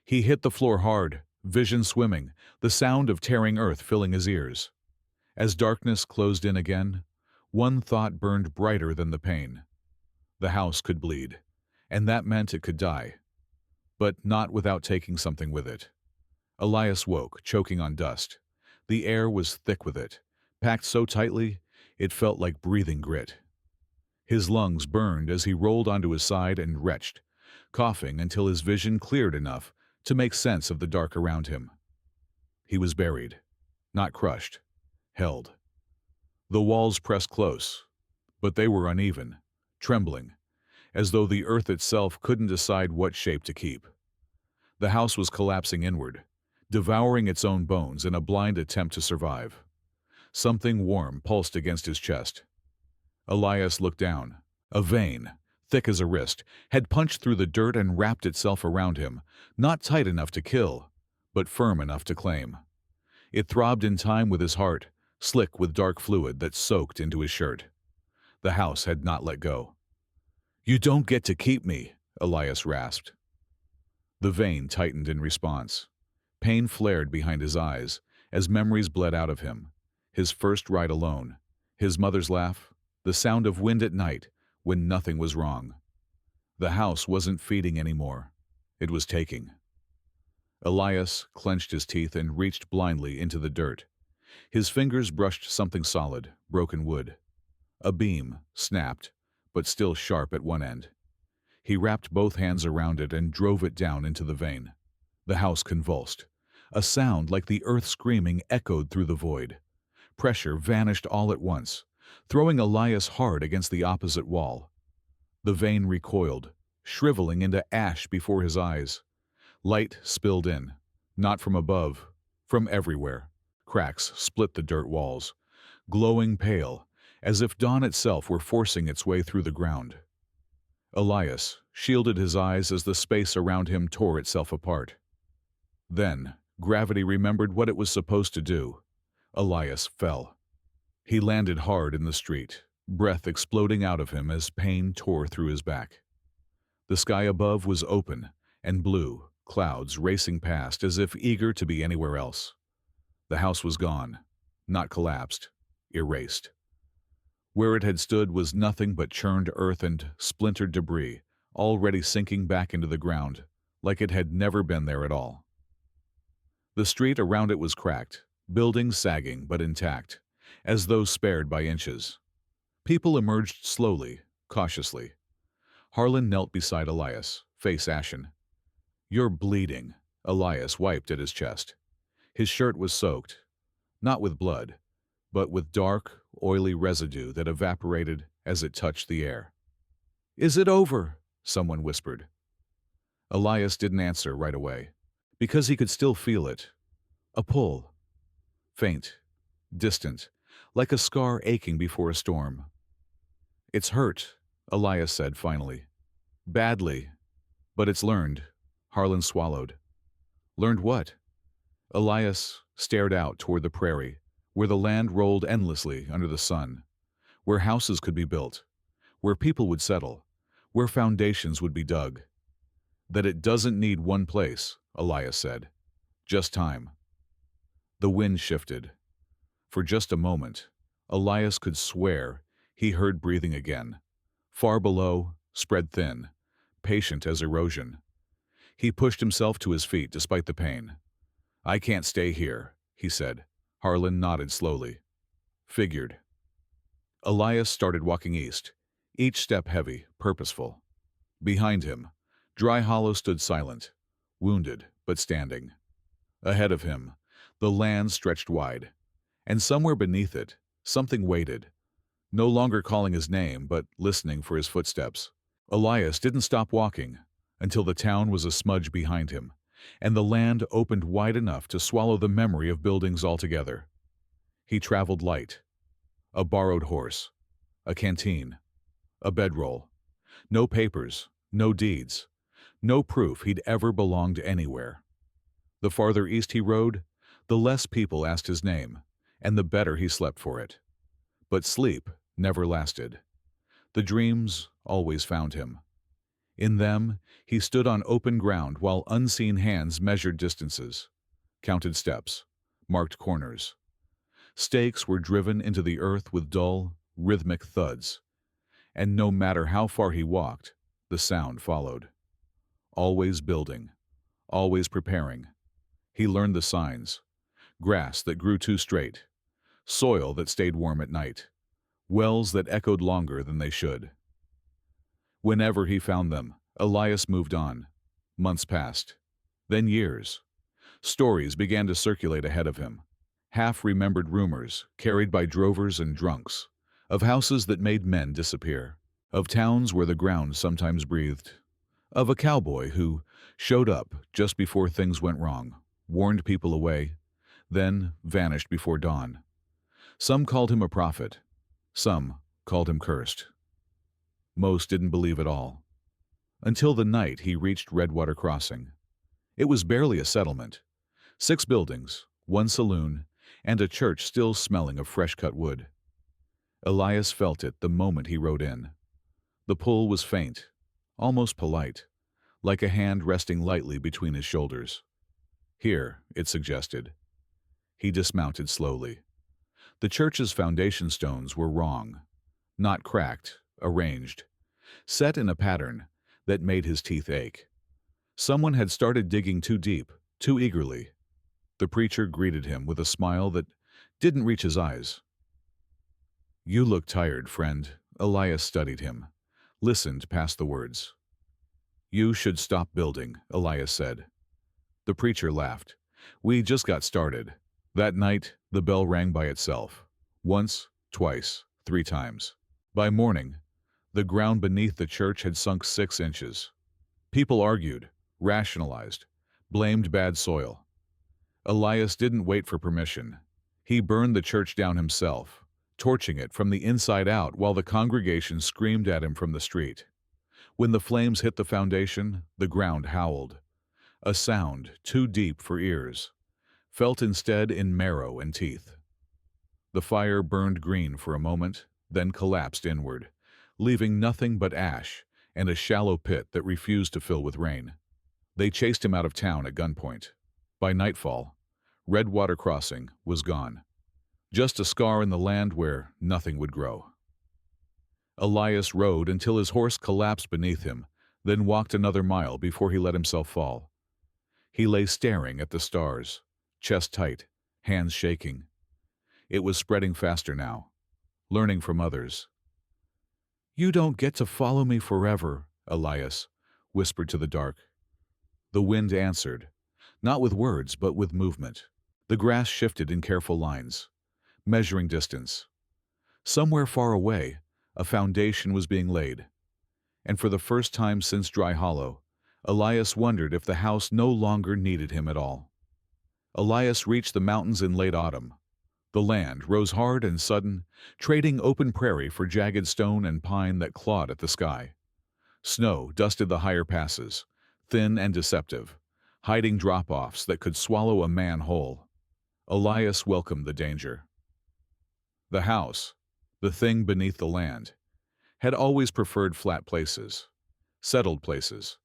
A: He hit the floor hard, vision swimming, the sound of tearing earth filling his ears. As darkness closed in again, one thought burned brighter than the pain. The house could bleed, and that meant it could die. But not without taking something with it. Elias woke, choking on dust. The air was thick with it, packed so tightly it felt like breathing grit. His lungs burned as he rolled onto his side and retched, coughing until his vision cleared enough to make sense of the dark around him. He was buried, not crushed, held. The walls pressed close, but they were uneven, trembling, as though the earth itself couldn't decide what shape to keep. The house was collapsing inward, devouring its own bones in a blind attempt to survive. Something warm pulsed against his chest. Elias looked down. A vein, thick as a wrist, had punched through the dirt and wrapped itself around him, not tight enough to kill, but firm enough to claim. It throbbed in time with his heart, slick with dark fluid that soaked into his shirt. The house had not let go. "You don't get to keep me," Elias rasped. The vein tightened in response. Pain flared behind his eyes as memories bled out of him. His first ride alone, his mother's laugh, the sound of wind at night when nothing was wrong. The house wasn't feeding anymore. It was taking. Elias clenched his teeth and reached blindly into the dirt. His fingers brushed something solid, broken wood. A beam snapped, but still sharp at one end. He wrapped both hands around it and drove it down into the vein. The house convulsed. A sound like the earth screaming echoed through the void. Pressure vanished all at once, throwing Elias hard against the opposite wall. The vein recoiled, shriveling into ash before his eyes. Light spilled in, not from above, from everywhere. Cracks split the dirt walls, glowing pale, as if dawn itself were forcing its way through the ground. Elias shielded his eyes as the space around him tore itself apart. Then, gravity remembered what it was supposed to do. Elias fell. He landed hard in the street, breath exploding out of him as pain tore through his back. The sky above was open and blue, clouds racing past as if eager to be anywhere else. The house was gone, not collapsed, erased. Where it had stood was nothing but churned earth and splintered debris, already sinking back into the ground, like it had never been there at all. The street around it was cracked, buildings sagging but intact, as though spared by inches. People emerged slowly, cautiously. Harlan knelt beside Elias, face ashen. "You're bleeding," Elias wiped at his chest. His shirt was soaked, not with blood, but with dark, oily residue that evaporated as it touched the air. "Is it over?" someone whispered. Elias didn't answer right away, because he could still feel it. A pull. Faint, distant, like a scar aching before a storm. "It's hurt," Elias said finally. "Badly. But it's learned." Harlan swallowed. "Learned what?" Elias stared out toward the prairie, where the land rolled endlessly under the sun, where houses could be built, where people would settle, where foundations would be dug. That it doesn't need one place, Elias said. Just time. The wind shifted. For just a moment, Elias could swear he heard breathing again. Far below, spread thin, patient as erosion. He pushed himself to his feet despite the pain. I can't stay here, he said. Harlan nodded slowly. Figured. Elias started walking east, each step heavy, purposeful. Behind him, Dry Hollow stood silent, wounded but standing. Ahead of him, the land stretched wide, and somewhere beneath it, something waited, no longer calling his name but listening for his footsteps. Elias didn't stop walking until the town was a smudge behind him, and the land opened wide enough to swallow the memory of buildings altogether. He traveled light. A borrowed horse, a canteen, a bedroll. No papers, no deeds, no proof he'd ever belonged anywhere. The farther east he rode, the less people asked his name, and the better he slept for it. But sleep never lasted. The dreams always found him. In them, he stood on open ground while unseen hands measured distances, counted steps, marked corners. Stakes were driven into the earth with dull, rhythmic thuds, and no matter how far he walked, the sound followed. Always building, always preparing. He learned the signs: grass that grew too straight, soil that stayed warm at night, wells that echoed longer than they should. Whenever he found them, Elias moved on. Months passed, then years. Stories began to circulate ahead of him, half-remembered rumors carried by drovers and drunks, of houses that made men disappear, of towns where the ground sometimes breathed, of a cowboy who showed up just before things went wrong, warned people away, then vanished before dawn. Some called him a prophet, some called him cursed. Most didn't believe it all. Until the night he reached Redwater Crossing. It was barely a settlement. 6 buildings, 1 saloon, and a church still smelling of fresh-cut wood. Elias felt it the moment he rode in. The pull was faint, almost polite, like a hand resting lightly between his shoulders. Here, it suggested. He dismounted slowly. The church's foundation stones were wrong, not cracked, arranged, set in a pattern that made his teeth ache. Someone had started digging too deep, too eagerly. The preacher greeted him with a smile that didn't reach his eyes. You look tired, friend. Elias studied him, listened past the words. You should stop building, Elias said. The preacher laughed. We just got started. That night, the bell rang by itself. Once, twice, 3 times. By morning, the ground beneath the church had sunk 6 inches. People argued, rationalized, blamed bad soil. Elias didn't wait for permission. He burned the church down himself, torching it from the inside out while the congregation screamed at him from the street. When the flames hit the foundation, the ground howled. A sound too deep for ears, felt instead in marrow and teeth. The fire burned green for a moment, then collapsed inward, leaving nothing but ash and a shallow pit that refused to fill with rain. They chased him out of town at gunpoint. By nightfall, Redwater Crossing was gone. Just a scar in the land where nothing would grow. Elias rode until his horse collapsed beneath him, then walked another mile before he let himself fall. He lay staring at the stars, chest tight, hands shaking. It was spreading faster now, learning from others. You don't get to follow me forever, Elias whispered to the dark. The wind answered, not with words but with movement. The grass shifted in careful lines, measuring distance. Somewhere far away, a foundation was being laid. And for the first time since Dry Hollow, Elias wondered if the house no longer needed him at all. Elias reached the mountains in late autumn. The land rose hard and sudden, trading open prairie for jagged stone and pine that clawed at the sky. Snow dusted the higher passes, thin and deceptive, hiding drop-offs that could swallow a man whole. Elias welcomed the danger. The house, the thing beneath the land, had always preferred flat places, settled places,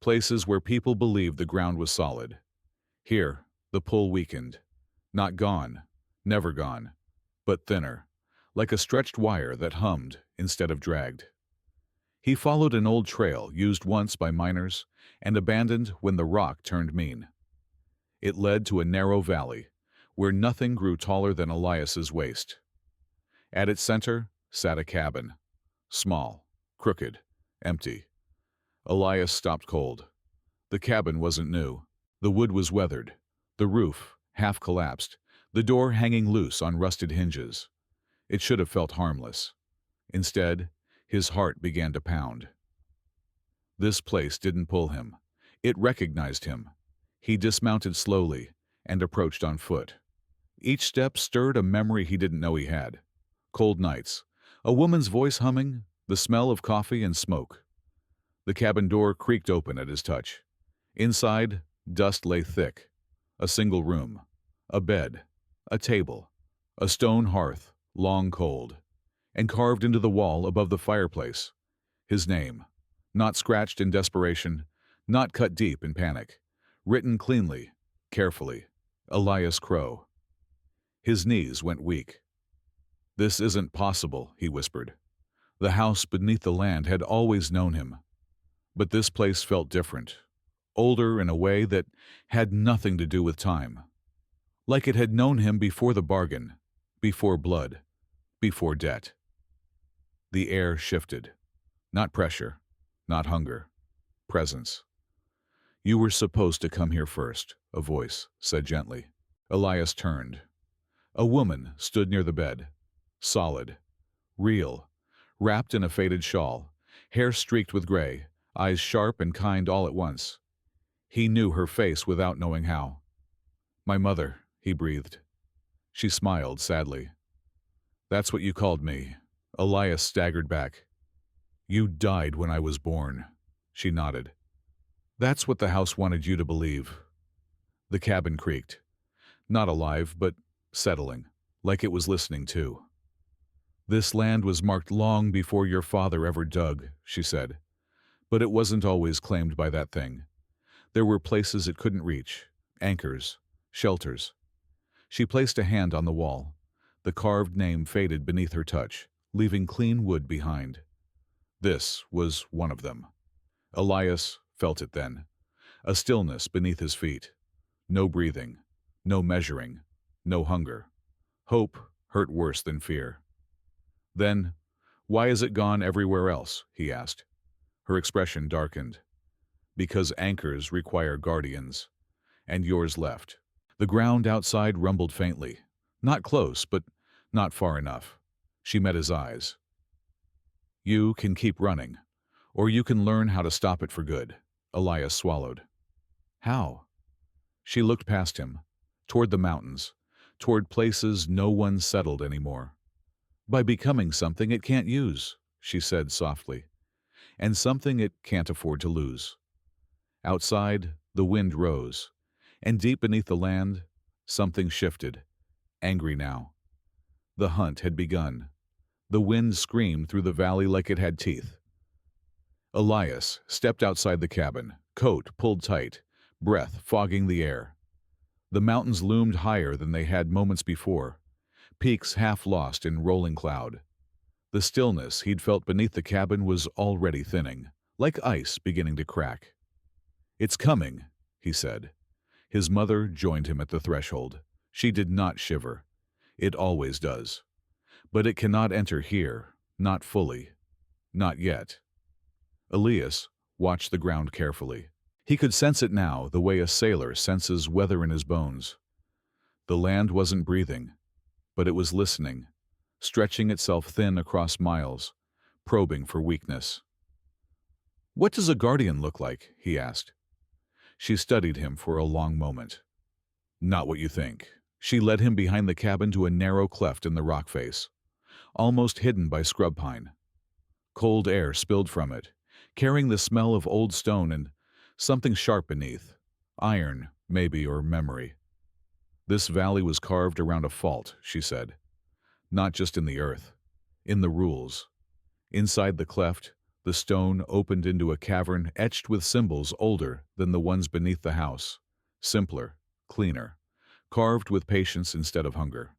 A: places where people believed the ground was solid. Here, the pull weakened. Not gone, never gone, but thinner, like a stretched wire that hummed instead of dragged. He followed an old trail used once by miners and abandoned when the rock turned mean. It led to a narrow valley, where nothing grew taller than Elias's waist. At its center sat a cabin, small, crooked, empty. Elias stopped cold. The cabin wasn't new. The wood was weathered, the roof half collapsed, the door hanging loose on rusted hinges. It should have felt harmless. Instead, his heart began to pound. This place didn't pull him. It recognized him. He dismounted slowly and approached on foot. Each step stirred a memory he didn't know he had. Cold nights, a woman's voice humming, the smell of coffee and smoke. The cabin door creaked open at his touch. Inside, dust lay thick. A single room, a bed, a table, a stone hearth, long cold, and carved into the wall above the fireplace. His name, not scratched in desperation, not cut deep in panic, written cleanly, carefully, Elias Crow. His knees went weak. "This isn't possible," he whispered. The house beneath the land had always known him. But this place felt different, older in a way that had nothing to do with time. Like it had known him before the bargain, before blood, before debt. The air shifted. Not pressure, not hunger, presence. "You were supposed to come here first," a voice said gently. Elias turned. A woman stood near the bed, solid, real, wrapped in a faded shawl, hair streaked with gray, eyes sharp and kind all at once. He knew her face without knowing how. "My mother," he breathed. She smiled sadly. "That's what you called me." Elias staggered back. "You died when I was born." She nodded. "That's what the house wanted you to believe." The cabin creaked. Not alive, but settling, like it was listening too. "This land was marked long before your father ever dug," she said. "But it wasn't always claimed by that thing. There were places it couldn't reach, anchors, shelters." She placed a hand on the wall. The carved name faded beneath her touch, leaving clean wood behind. This was one of them. Elias felt it then. A stillness beneath his feet. No breathing, no measuring, no hunger. Hope hurt worse than fear. Then, "Why is it gone everywhere else?" he asked. Her expression darkened. "Because anchors require guardians, and yours left." The ground outside rumbled faintly. Not close, but not far enough. She met his eyes. "You can keep running, or you can learn how to stop it for good." Elias swallowed. "How?" She looked past him, toward the mountains, toward places no one settled anymore. "By becoming something it can't use," she said softly, "and something it can't afford to lose." Outside, the wind rose, and deep beneath the land, something shifted, angry now. The hunt had begun. The wind screamed through the valley like it had teeth. Elias stepped outside the cabin, coat pulled tight, breath fogging the air. The mountains loomed higher than they had moments before, peaks half lost in rolling cloud. The stillness he'd felt beneath the cabin was already thinning, like ice beginning to crack. "It's coming," he said. His mother joined him at the threshold. She did not shiver. It always does. But it cannot enter here, not fully. Not yet. Elias watched the ground carefully. He could sense it now the way a sailor senses weather in his bones. The land wasn't breathing, but it was listening, stretching itself thin across miles, probing for weakness. "What does a guardian look like?" he asked. She studied him for a long moment. "Not what you think." She led him behind the cabin to a narrow cleft in the rock face, almost hidden by scrub pine. Cold air spilled from it, carrying the smell of old stone and something sharp beneath. Iron, maybe, or memory. "This valley was carved around a fault," she said. "Not just in the earth. In the rules. Inside the cleft, The stone opened into a cavern etched with symbols older than the ones beneath the house, simpler, cleaner, carved with patience instead of hunger.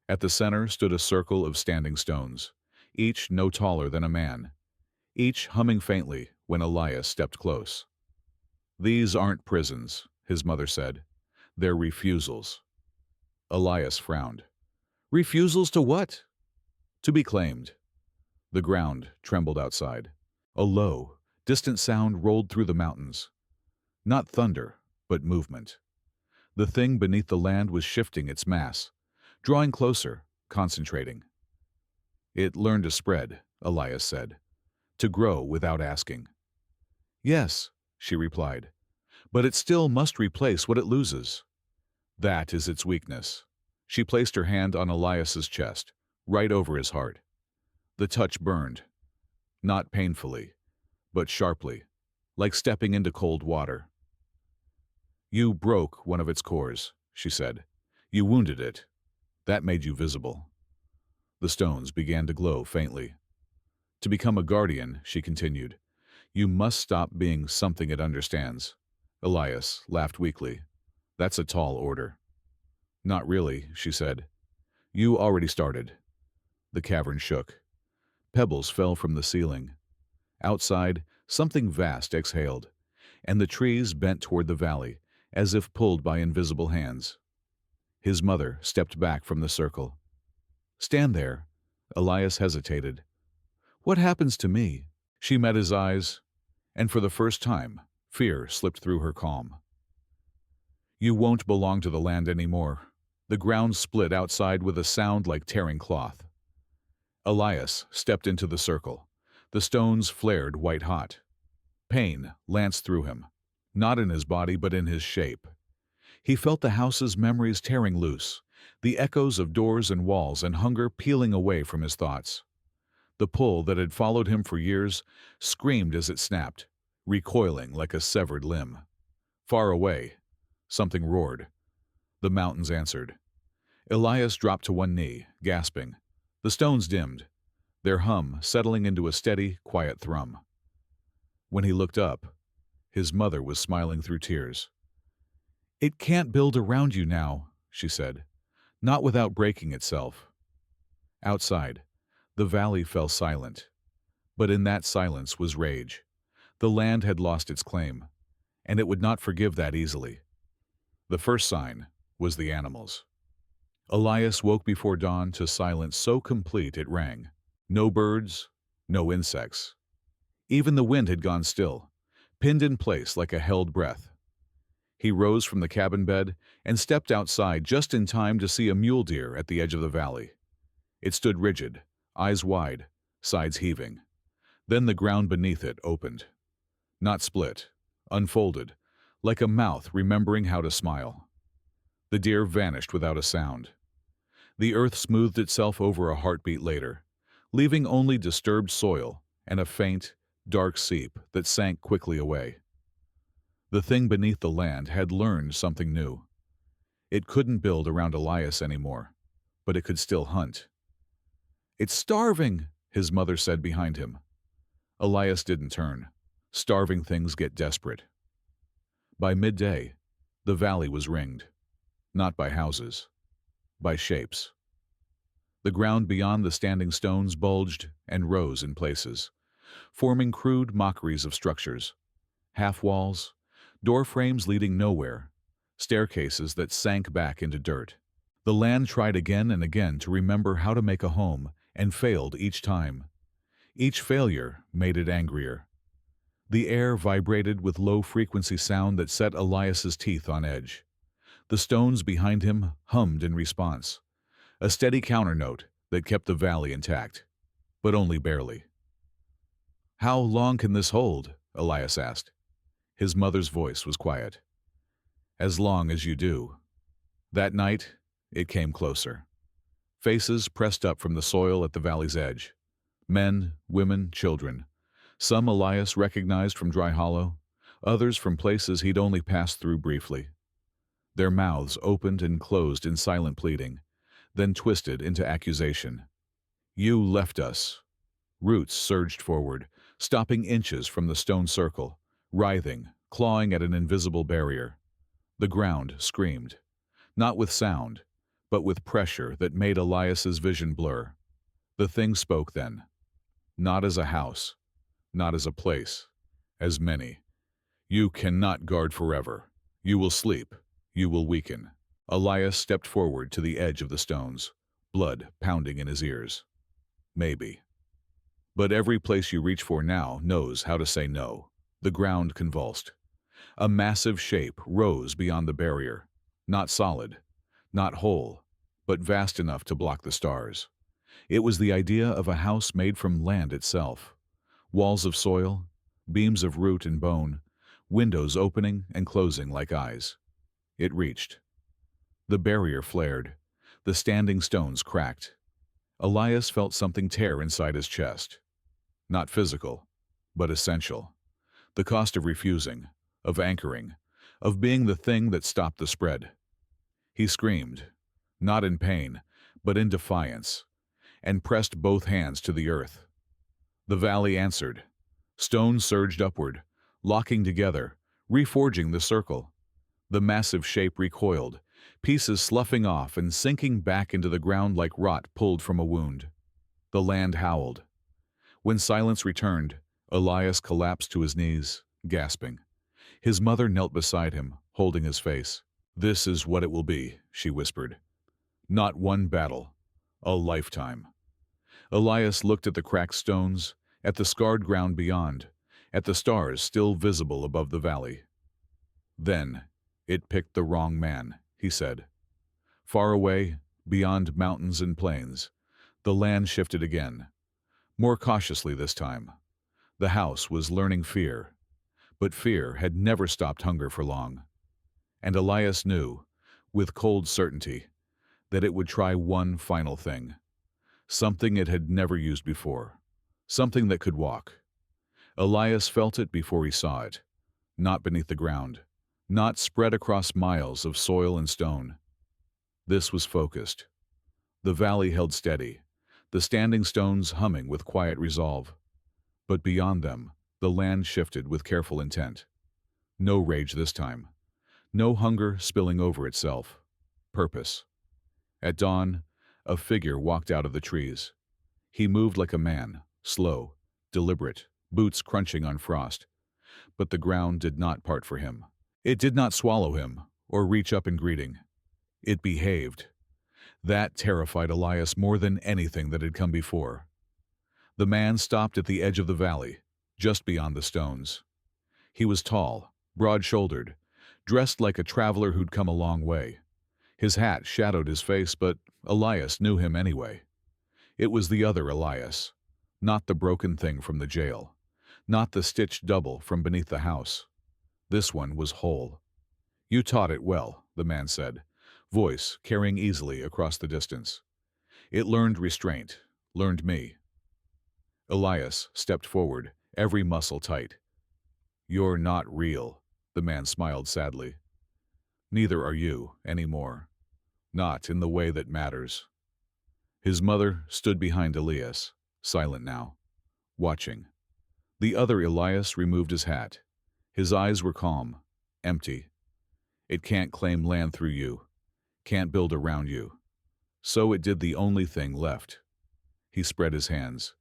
A: At the center stood a circle of standing stones, each no taller than a man, each humming faintly when Elias stepped close. "These aren't prisons," his mother said. "They're refusals." Elias frowned. "Refusals to what?" "To be claimed." The ground trembled outside. A low, distant sound rolled through the mountains. Not thunder, but movement. The thing beneath the land was shifting its mass, drawing closer, concentrating. "It learned to spread," Elias said, "to grow without asking." "Yes," she replied, "but it still must replace what it loses." "That is its weakness." She placed her hand on Elias's chest, right over his heart. The touch burned, not painfully, but sharply, like stepping into cold water. "You broke one of its cores," she said. "You wounded it. That made you visible." The stones began to glow faintly. "To become a guardian," she continued, "you must stop being something it understands." Elias laughed weakly. "That's a tall order." "Not really," she said. "You already started." The cavern shook. Pebbles fell from the ceiling. Outside, something vast exhaled, and the trees bent toward the valley, as if pulled by invisible hands. His mother stepped back from the circle. "Stand there." Elias hesitated. "What happens to me?" She met his eyes, and for the first time, fear slipped through her calm. "You won't belong to the land anymore." The ground split outside with a sound like tearing cloth. Elias stepped into the circle. The stones flared white-hot. Pain lanced through him, not in his body but in his shape. He felt the house's memories tearing loose, the echoes of doors and walls and hunger peeling away from his thoughts. The pull that had followed him for years screamed as it snapped, recoiling like a severed limb. Far away, something roared. The mountains answered. Elias dropped to one knee, gasping. The stones dimmed, their hum settling into a steady, quiet thrum. When he looked up, his mother was smiling through tears. "It can't build around you now," she said, "not without breaking itself." Outside, the valley fell silent. But in that silence was rage. The land had lost its claim, and it would not forgive that easily. The first sign was the animals. Elias woke before dawn to silence so complete it rang. No birds, no insects. Even the wind had gone still, pinned in place like a held breath. He rose from the cabin bed and stepped outside just in time to see a mule deer at the edge of the valley. It stood rigid, eyes wide, sides heaving. Then the ground beneath it opened. Not split, unfolded, like a mouth remembering how to smile. The deer vanished without a sound. The earth smoothed itself over a heartbeat later, leaving only disturbed soil and a faint, dark seep that sank quickly away. The thing beneath the land had learned something new. It couldn't build around Elias anymore, but it could still hunt. "It's starving," his mother said behind him. Elias didn't turn. Starving things get desperate. By midday, the valley was ringed, not by houses, by shapes. The ground beyond the standing stones bulged and rose in places, forming crude mockeries of structures. Half-walls, door frames leading nowhere, staircases that sank back into dirt. The land tried again and again to remember how to make a home, and failed each time. Each failure made it angrier. The air vibrated with low-frequency sound that set Elias's teeth on edge. The stones behind him hummed in response, a steady counternote that kept the valley intact, but only barely. "How long can this hold?" Elias asked. His mother's voice was quiet. "As long as you do." That night, it came closer. Faces pressed up from the soil at the valley's edge. Men, women, children. Some Elias recognized from Dry Hollow, others from places he'd only passed through briefly. Their mouths opened and closed in silent pleading, then twisted into accusation. "You left us." Roots surged forward, stopping inches from the stone circle, writhing, clawing at an invisible barrier. The ground screamed, not with sound, but with pressure that made Elias's vision blur. The thing spoke then, not as a house, not as a place, as many. You cannot guard forever. You will sleep. You will weaken. Elias stepped forward to the edge of the stones, blood pounding in his ears. Maybe. But every place you reach for now knows how to say no. The ground convulsed. A massive shape rose beyond the barrier, not solid, not whole, but vast enough to block the stars. It was the idea of a house made from land itself. Walls of soil, beams of root and bone, windows opening and closing like eyes. It reached. The barrier flared. The standing stones cracked. Elias felt something tear inside his chest. Not physical, but essential. The cost of refusing, of anchoring, of being the thing that stopped the spread. He screamed, not in pain, but in defiance, and pressed both hands to the earth. The valley answered. Stones surged upward, locking together, reforging the circle. The massive shape recoiled, pieces sloughing off and sinking back into the ground like rot pulled from a wound. The land howled. When silence returned, Elias collapsed to his knees, gasping. His mother knelt beside him, holding his face. "This is what it will be," she whispered. "Not one battle, a lifetime." Elias looked at the cracked stones, at the scarred ground beyond, at the stars still visible above the valley. Then, "It picked the wrong man," he said. Far away, beyond mountains and plains, the land shifted again, more cautiously this time. The house was learning fear, but fear had never stopped hunger for long. And Elias knew, with cold certainty, that it would try one final thing, something it had never used before, something that could walk. Elias felt it before he saw it, not beneath the ground, not spread across miles of soil and stone. This was focused. The valley held steady, the standing stones humming with quiet resolve. But beyond them, the land shifted with careful intent. No rage this time. No hunger spilling over itself. Purpose. At dawn, a figure walked out of the trees. He moved like a man, slow, deliberate, boots crunching on frost. But the ground did not part for him. It did not swallow him or reach up in greeting. It behaved. That terrified Elias more than anything that had come before. The man stopped at the edge of the valley, just beyond the stones. He was tall, broad-shouldered, dressed like a traveler who'd come a long way. His hat shadowed his face, but Elias knew him anyway. It was the other Elias, not the broken thing from the jail, not the stitched double from beneath the house. This one was whole. "You taught it well," the man said, voice carrying easily across the distance. "It learned restraint, learned me." Elias stepped forward, every muscle tight. "You're not real," the man smiled sadly. "Neither are you, anymore. Not in the way that matters." His mother stood behind Elias, silent now, watching. The other Elias removed his hat. His eyes were calm, empty. "It can't claim land through you, can't build around you. So it did the only thing left." He spread his hands.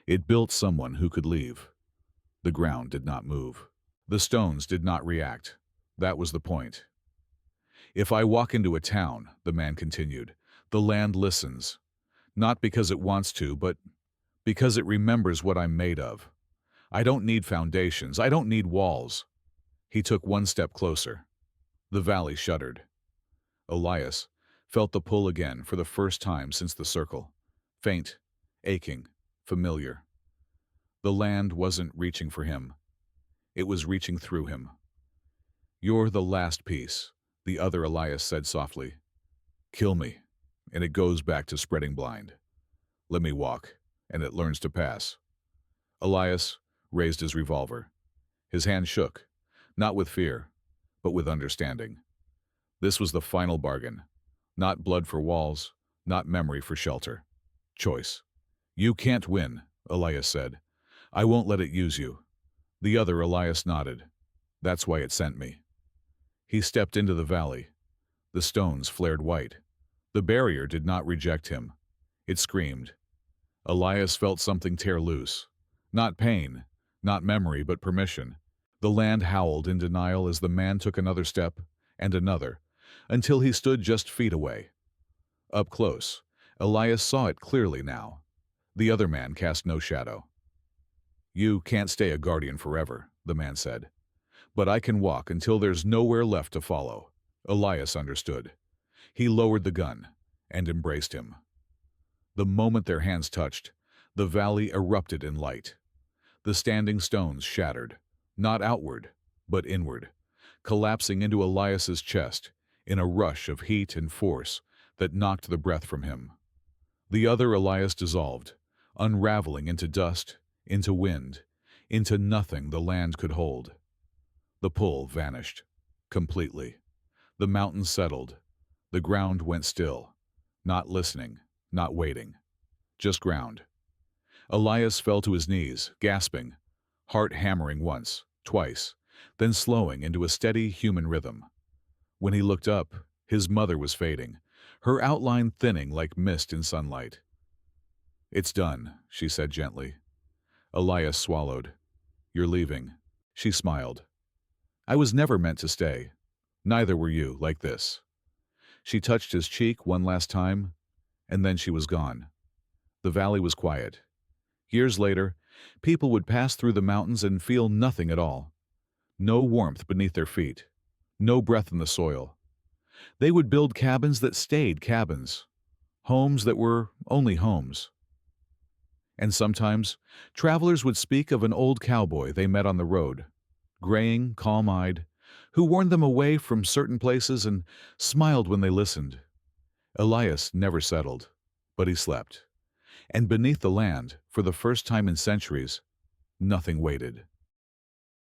A: "It built someone who could leave." The ground did not move. The stones did not react. That was the point. "If I walk into a town," the man continued, "the land listens. Not because it wants to, but because it remembers what I'm made of. I don't need foundations. I don't need walls." He took one step closer. The valley shuddered. Elias felt the pull again for the first time since the circle. Faint, aching, familiar. The land wasn't reaching for him. It was reaching through him. "You're the last piece," the other Elias said softly. "Kill me, and it goes back to spreading blind. Let me walk, and it learns to pass." Elias raised his revolver. His hand shook, not with fear, but with understanding. This was the final bargain. Not blood for walls, not memory for shelter. Choice. "You can't win," Elias said. I won't let it use you. The other Elias nodded. That's why it sent me. He stepped into the valley. The stones flared white. The barrier did not reject him. It screamed. Elias felt something tear loose. Not pain, not memory, but permission. The land howled in denial as the man took another step, and another, until he stood just feet away. Up close, Elias saw it clearly now. The other man cast no shadow. You can't stay a guardian forever, the man said. But I can walk until there's nowhere left to follow. Elias understood. He lowered the gun and embraced him. The moment their hands touched, the valley erupted in light. The standing stones shattered, not outward, but inward, collapsing into Elias's chest in a rush of heat and force that knocked the breath from him. The other Elias dissolved, unraveling into dust, into wind, into nothing the land could hold. The pull vanished, completely. The mountains settled. The ground went still, not listening, not waiting, just ground. Elias fell to his knees, gasping, heart hammering once, twice, then slowing into a steady human rhythm. When he looked up, his mother was fading, her outline thinning like mist in sunlight. It's done, she said gently. Elias swallowed. You're leaving. She smiled. I was never meant to stay. Neither were you, like this. She touched his cheek one last time, and then she was gone. The valley was quiet. Years later, people would pass through the mountains and feel nothing at all. No warmth beneath their feet. No breath in the soil. They would build cabins that stayed cabins. Homes that were only homes. And sometimes, travelers would speak of an old cowboy they met on the road, graying, calm-eyed, who warned them away from certain places and smiled when they listened. Elias never settled, but he slept. And beneath the land, for the first time in centuries, nothing waited.